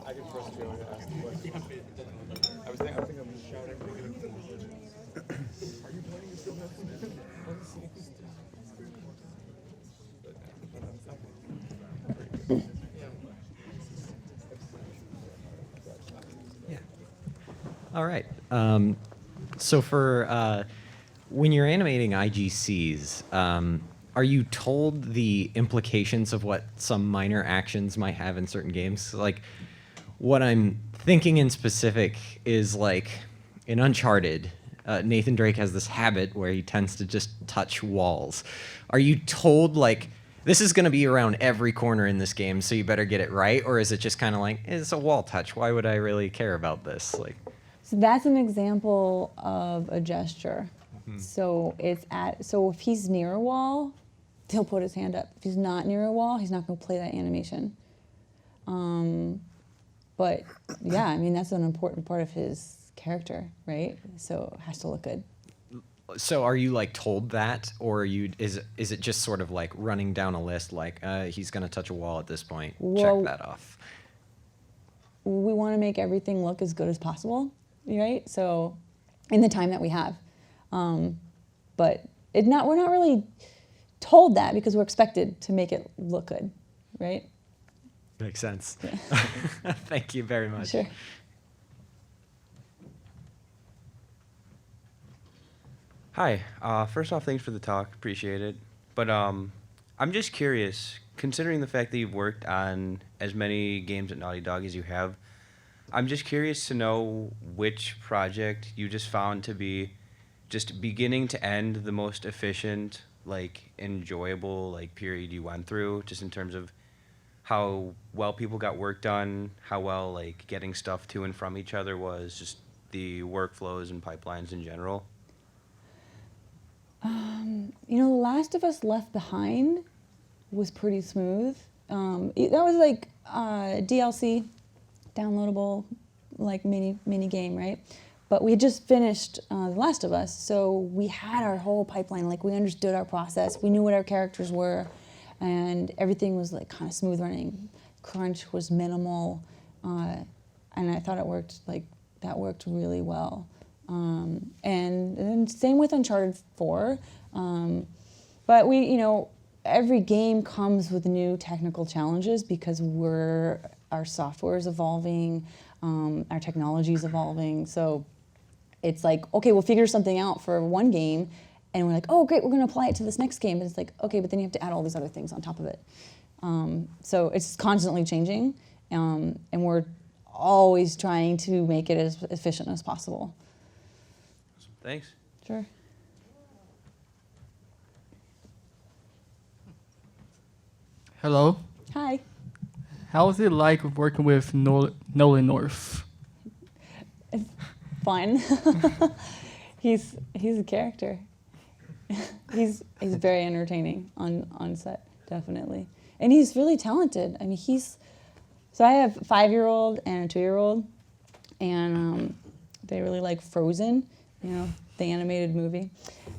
I can trust you to ask the question. I think I'm shouting. Are you pointing still? Yeah. All right. So for when you're animating IGCs, are you told the implications of what some minor actions might have in certain games? Like, what I'm thinking in specific is like in Uncharted, Nathan Drake has this habit where he tends to just touch walls. Are you told, like, this is going to be around every corner in this game, so you better get it right? Or is it just kind of like, it's a wall touch, why would I really care about this? Like, So that's an example of a gesture. So so if he's near a wall, he'll put his hand up. If he's not near a wall, he's not going to play that animation. But yeah, I mean, that's an important part of his character, right? So it has to look good. So are you like told that, or is it just sort of like running down a list, like he's going to touch a wall at this point, Well, check that off? We want to make everything look as good as possible, right? So in the time that we have. But we're not really told that because we're expected to make it look good, right? Makes sense. Yeah. Thank you very much. Sure. Hi. First off, thanks for the talk. Appreciate it. But I'm just curious, considering the fact that you've worked on as many games at Naughty Dog as you have, I'm just curious to know which project you just found to be just beginning to end the most efficient, like enjoyable, like period you went through, just in terms of how well people got work done, how well like getting stuff to and from each other was, just the workflows and pipelines in general. You know, The Last of Us Left Behind was pretty smooth. That was like DLC, downloadable, like mini game, right? But we had just finished The Last of Us, so we had our whole pipeline. Like we understood our process, we knew what our characters were, and everything was like kind of smooth running. Crunch was minimal, and I thought that worked really well. And same with Uncharted 4. But every game comes with new technical challenges because our software is evolving, our technology is evolving. So it's like, okay, we'll figure something out for one game, and we're like, oh, great, we're going to apply it to this next game. And it's like, okay, but then you have to add all these other things on top of it. So it's constantly changing, and we're always trying to make it as efficient as possible. Thanks. Sure. Hello. Hi. How was it like working with Nolan North? It's fun. He's a character. he's very entertaining on set, definitely, and he's really talented. I mean, so I have a 5-year-old and a 2-year-old, and they really like Frozen, the animated movie,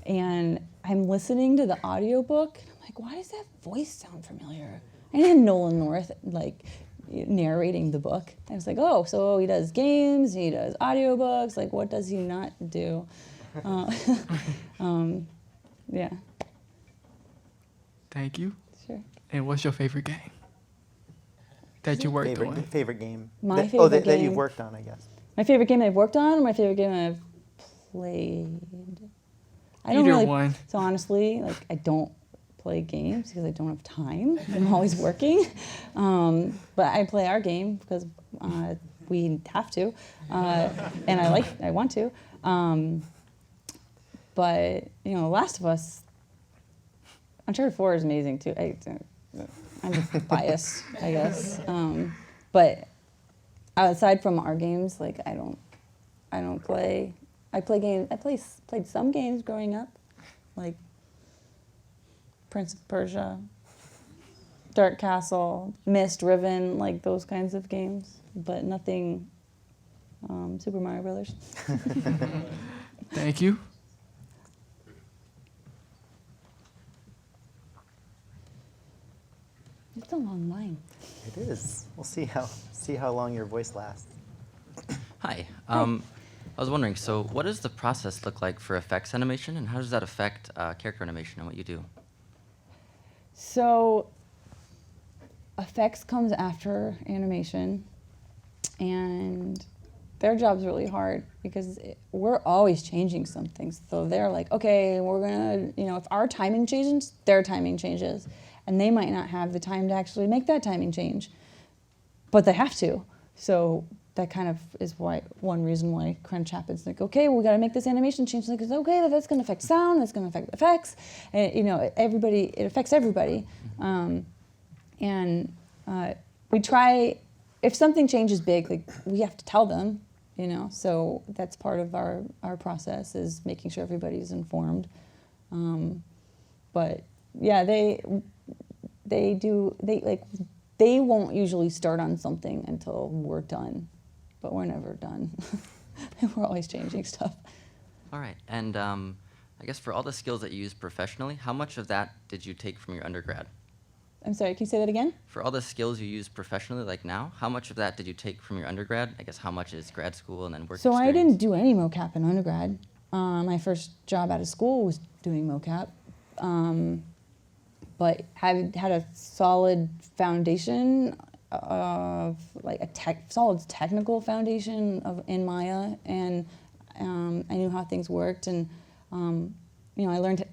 and I'm listening to the audiobook. I'm like, why does that voice sound familiar? I had Nolan North narrating the book. I was like, oh, so he does games, he does audiobooks. Like, what does he not do? Yeah. Thank you. Sure. And what's your favorite game that you worked on? Favorite game. My favorite game. That you've worked on, I guess. My favorite game I've worked on, or my favorite game I've played? Either one. So honestly, I don't play games because I don't have time. I'm always working. But I play our game because we have to, and I want to. But Last of Us, Uncharted 4 is amazing too. I'm just biased, I guess. But aside from our games, I don't play. I play games. Played some games growing up, like Prince of Persia, Dark Castle, Myst, Riven, like those kinds of games, but nothing Super Mario Brothers. Thank you. It's a long line. It is. We'll see how long your voice lasts. Hi. I was wondering, so what does the process look like for effects animation, and how does that affect character animation and what you do? So effects comes after animation, and their job's really hard because we're always changing something. So they're like, okay, we're gonna, if our timing changes, their timing changes. And they might not have the time to actually make that timing change, but they have to. So that kind of is one reason why crunch happens. Like, okay, we got to make this animation change. Like, okay, that's going to affect sound. That's going to affect effects. And, it affects everybody. We try. If something changes big, we have to tell them. you know, so that's part of our process, is making sure everybody's informed. But yeah, they won't usually start on something until we're done, but we're never done. We're always changing stuff. All right, and I guess for all the skills that you use professionally, how much of that did you take from your undergrad? I'm sorry, can you say that again? For all the skills you use professionally, like now, how much of that did you take from your undergrad? I guess how much is grad school and then work So experience? I didn't do any mocap in undergrad. My first job out of school was doing mocap, but had a solid foundation of like solid technical foundation in Maya, and I knew how things worked, and you know, I learned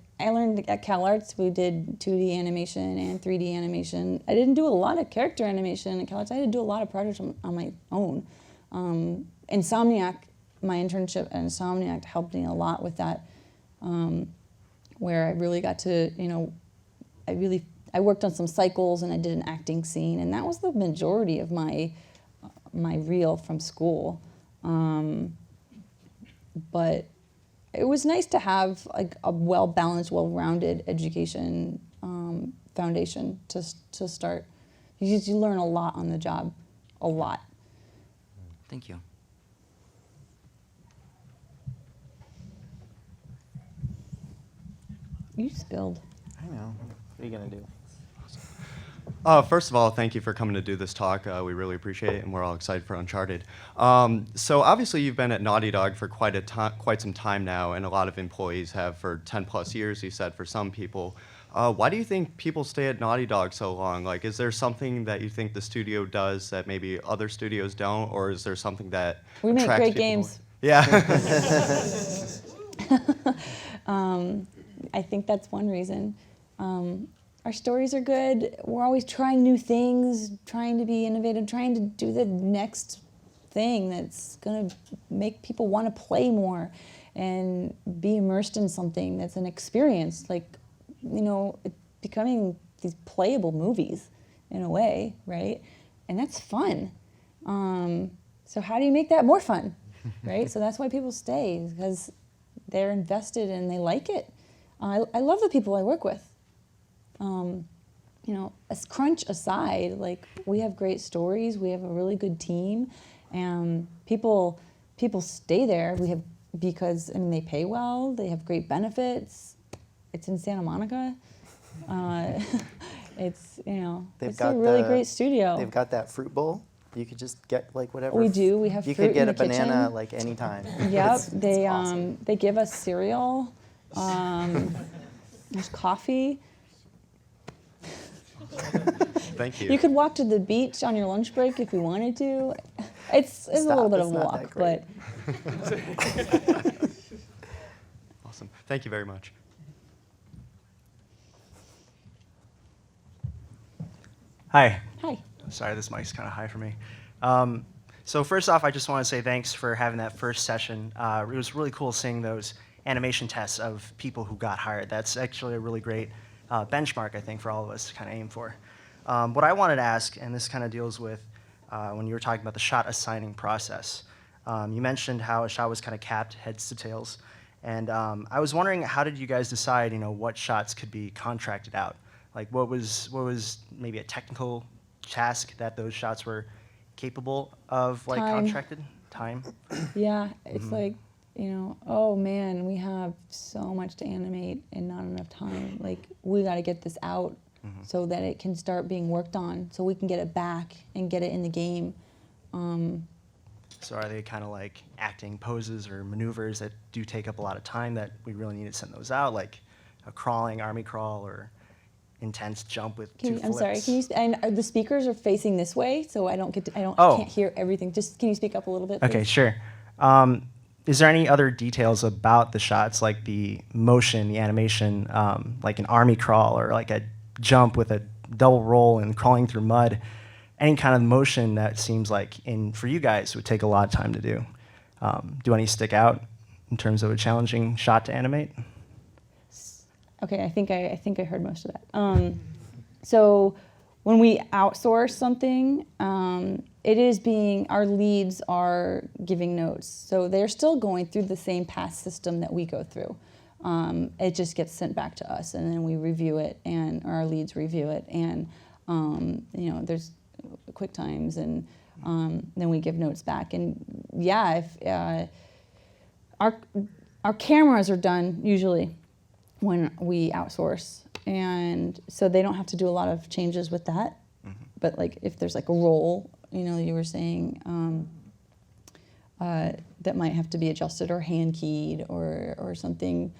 at CalArts. We did 2D animation and 3D animation. I didn't do a lot of character animation at CalArts. I had to do a lot of projects on my own. INSOMNIAC, my internship at INSOMNIAC helped me a lot with that, where I really got to, you know, I worked on some cycles and I did an acting scene, and that was the majority of my reel from school. But it was nice to have like a well-balanced, well-rounded education foundation to start. You learn a lot on the job, a lot. Thank you. You spilled. I know. What are you going to do? First of all, thank you for coming to do this talk. We really appreciate it, and we're all excited for Uncharted. So obviously you've been at Naughty Dog for quite some time now, and a lot of employees have for 10 plus years, you said, for some people. Why do you think people stay at Naughty Dog so long? Like, is there something that you think the studio does that maybe other studios don't, or is there something that we make attracts great people games. More? Yeah. I think that's one reason. Our stories are good. We're always trying new things, trying to be innovative, trying to do the next thing that's going to make people want to play more and be immersed in something that's an experience, like, you know, becoming these playable movies in a way, right? And that's fun. So how do you make that more fun, right? So that's why people stay, because they're invested and they like it. I love the people I work with. You know, as crunch aside, like, we have great stories, we have a really good team, and people stay there. Because I mean, they pay well, they have great benefits. It's in Santa Monica. It's, you know, it's a really great studio. They've got that fruit bowl. You could just get like whatever. We do. We have fruit in the kitchen. You could get a banana like anytime. Yep. It's awesome. They give us cereal. There's coffee. Thank you. You could walk to the beach on your lunch break if you wanted to. It's a little bit of a walk, but. Awesome. Thank you very much. Hi. Hi. Sorry, this mic's kind of high for me. So first off, I just want to say thanks for having that first session. It was really cool seeing those animation tests of people who got hired. That's actually a really great benchmark, I think, for all of us to kind of aim for. What I wanted to ask, and this kind of deals with when you were talking about the shot assigning process. You mentioned how a shot was kind of capped heads to tails, and I was wondering, how did you guys decide, you know, what shots could be contracted out? Like, what was maybe a technical task that those shots were capable of, like, contracted time? Yeah, it's like, you know, oh man, we have so much to animate and not enough time. Like, we got to get this out so that it can start being worked on, so we can get it back and get it in the game. So are they kind of like acting poses or maneuvers that do take up a lot of time that we really need to send those out, like a crawling army crawl or intense jump with two flips? I'm sorry. Can you? And the speakers are facing this way, so I don't get to. I can't hear everything. Just can you speak up a little bit? Okay, please? sure. Is there any other details about the shots, like the motion, the animation, like an army crawl or like a jump with a double roll and crawling through mud? Any kind of motion that seems like, for you guys, would take a lot of time to do. Do any stick out in terms of a challenging shot to animate? Okay, I think I heard most of that. So when we outsource something, it is being, our leads are giving notes. So they're still going through the same pass system that we go through. It just gets sent back to us, and then we review it, and our leads review it, and you know, there's quick times, and then we give notes back. And yeah, if our cameras are done usually when we outsource, and so they don't have to do a lot of changes with that. But like if there's like a roll, you know, you were saying that might have to be adjusted or hand keyed or something.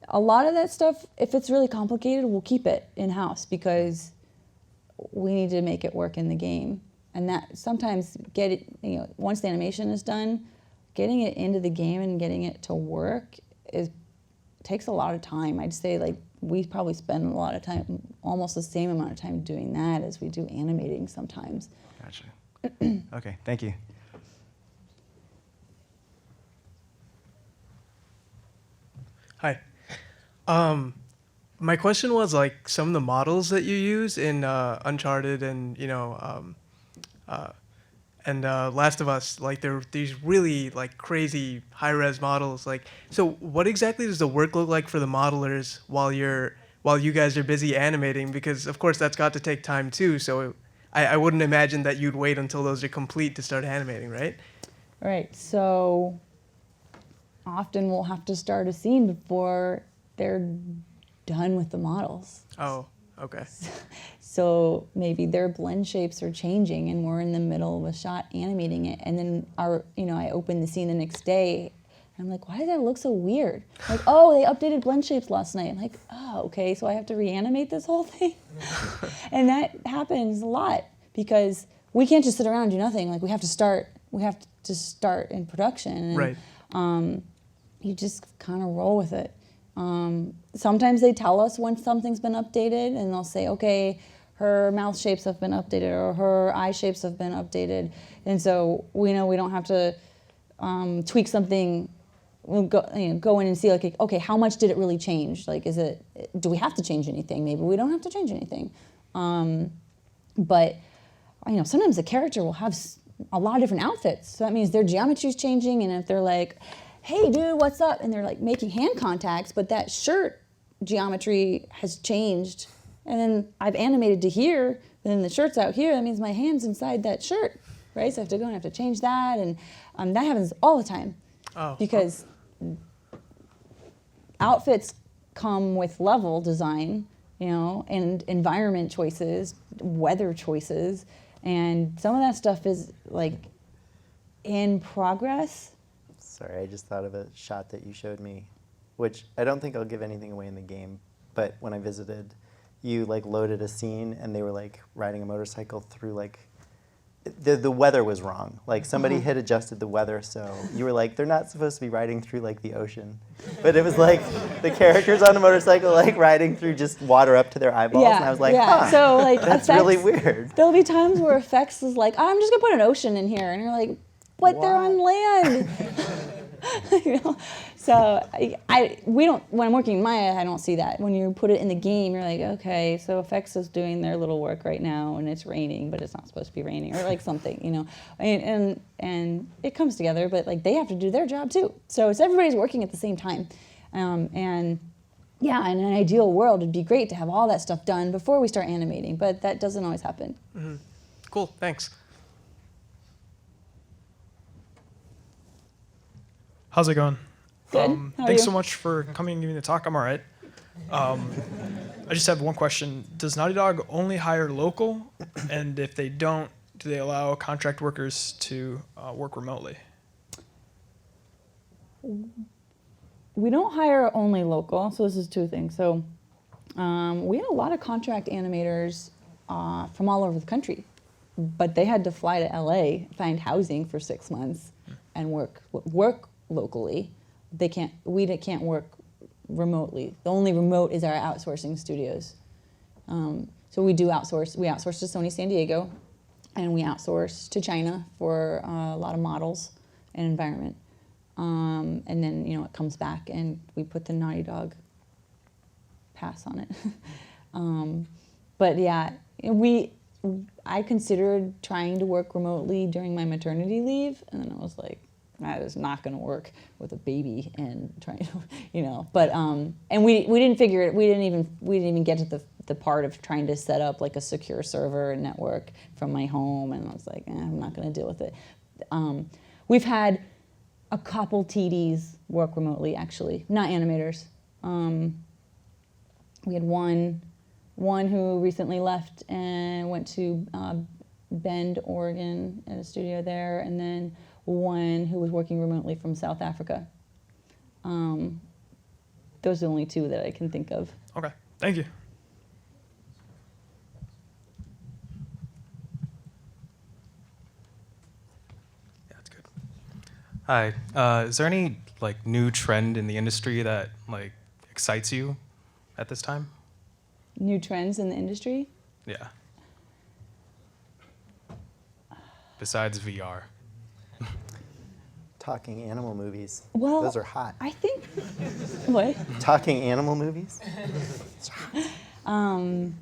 A lot of that stuff, if it's really complicated, we'll keep it in-house because we need to make it work in the game. And that sometimes you know, once the animation is done, getting it into the game and getting it to work takes a lot of time. I'd say like we probably spend a lot of time, almost the same amount of time doing that as we do animating sometimes. Gotcha. Okay, thank you. Hi. My question was like some of the models that you use in Uncharted and and Last of Us, like there are these really like crazy high-res models. Like, so what exactly does the work look like for the modelers while you guys are busy animating? Because of course that's got to take time too. So I wouldn't imagine that you'd wait until those are complete to start animating, right? Right. So often we'll have to start a scene before they're done with the models. Oh, okay. So maybe their blend shapes are changing and we're in the middle of a shot animating it, and then I open the scene the next day and I'm like, why does that look so weird? Like, oh, they updated blend shapes last night. I'm like, oh, okay, so I have to reanimate this whole thing? And that happens a lot because we can't just sit around and do nothing. Like we have to start in production. And, right. You just kind of roll with it. Sometimes they tell us when something's been updated and they'll say, okay, her mouth shapes have been updated or her eye shapes have been updated. And so we know we don't have to tweak something. We'll go in and see like, okay, how much did it really change? Like, do we have to change anything? Maybe we don't have to change anything. But sometimes the character will have a lot of different outfits. So that means their geometry is changing, and if they're like, hey dude, what's up? And they're like making hand contacts, but that shirt geometry has changed. And then I've animated to here, but then the shirt's out here, that means my hand's inside that shirt, right? So I have to go and I have to change that, and that happens all the time. Oh. Because outfits come with level design, and environment choices, weather choices, and some of that stuff is like in progress. Sorry, I just thought of a shot that you showed me, which I don't think I'll give anything away in the game, but when I visited, you like loaded a scene and they were like riding a motorcycle through like, the weather was wrong. Like somebody had adjusted the weather, so you were like, they're not supposed to be riding through like the ocean. But it was like the characters on a motorcycle like riding through just water up to their eyeballs, and I was like, huh, so like that's effects, really weird. There'll be times where effects is like, I'm just gonna put an ocean in here, and you're like, but they're on land. So we don't. When I'm working in Maya, I don't see that. When you put it in the game, you're like, okay, so effects is doing their little work right now, and it's raining, but it's not supposed to be raining, or like something, and it comes together. But like they have to do their job too. So it's everybody's working at the same time, and yeah, in an ideal world, it'd be great to have all that stuff done before we start animating, but that doesn't always happen. Mm-hmm. Cool. Thanks. How's it going? Good. How are Thanks you? so much for coming and giving the talk. I'm all right. I just have one question. Does Naughty Dog only hire local? And if they don't, do they allow contract workers to work remotely? We don't hire only local, so this is two things. So we had a lot of contract animators from all over the country, but they had to fly to LA, find housing for 6 months, and work locally. We can't work remotely. The only remote is our outsourcing studios. So we do outsource. We outsource to Sony San Diego, and we outsource to China for a lot of models and environment. And then it comes back, and we put the Naughty Dog pass on it. But yeah, I considered trying to work remotely during my maternity leave, and then I was like, that is not going to work with a baby and trying to, you know. But and we didn't figure it. We didn't even get to the part of trying to set up like a secure server and network from my home, and I was like, I'm not going to deal with it. We've had a couple TDs work remotely, actually, not animators. We had one who recently left and went to Bend, Oregon, at a studio there, and then one who was working remotely from South Africa. Those are the only two that I can think of. Okay, thank you. Yeah, that's good. Hi, is there any like new trend in the industry that like excites you at this time? New trends in the industry? Yeah. Besides VR. Talking animal movies. Well, those are hot. I think. What? Talking animal movies. I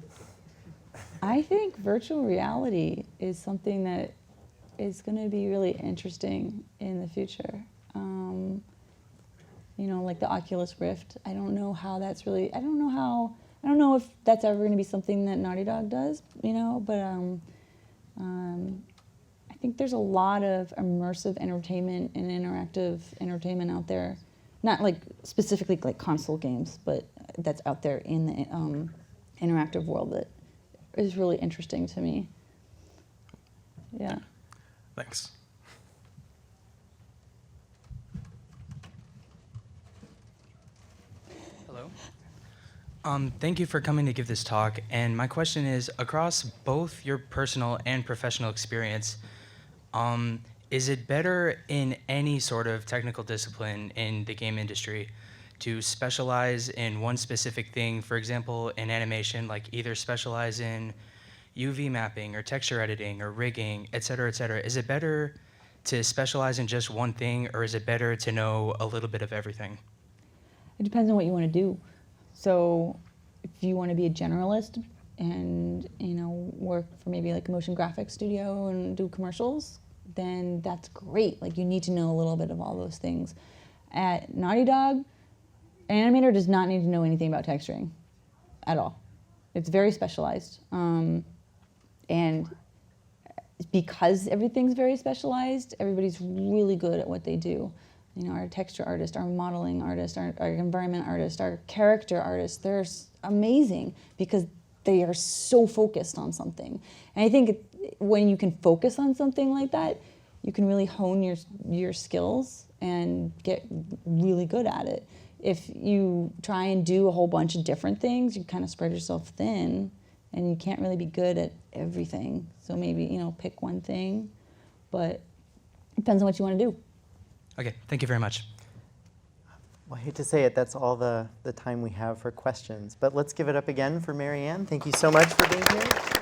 think virtual reality is something that is going to be really interesting in the future. You know, like the Oculus Rift. I don't know how that's really. I don't know if that's ever going to be something that Naughty Dog does. You know, but I think there's a lot of immersive entertainment and interactive entertainment out there. Not like specifically like console games, but that's out there in the interactive world that is really interesting to me. Yeah. Thanks. Hello. Thank you for coming to give this talk. And my question is, across both your personal and professional experience, is it better in any sort of technical discipline in the game industry to specialize in one specific thing? For example, in animation, like either specialize in UV mapping or texture editing or rigging, et cetera, et cetera. Is it better to specialize in just one thing, or is it better to know a little bit of everything? It depends on what you want to do. So if you want to be a generalist and, you know, work for maybe like a motion graphics studio and do commercials, then that's great. Like, you need to know a little bit of all those things. At Naughty Dog, an animator does not need to know anything about texturing at all. It's very specialized. And because everything's very specialized, everybody's really good at what they do. You know, our texture artist, our modeling artist, our environment artist, our character artist, they're amazing because they are so focused on something. And I think when you can focus on something like that, you can really hone your skills and get really good at it. If you try and do a whole bunch of different things, you kind of spread yourself thin and you can't really be good at everything. So maybe, you know, pick one thing, but it depends on what you want to do. Okay, thank you very much. Well, I hate to say it, that's all the time we have for questions, but let's give it up again for Marianne. Thank you so much for being here.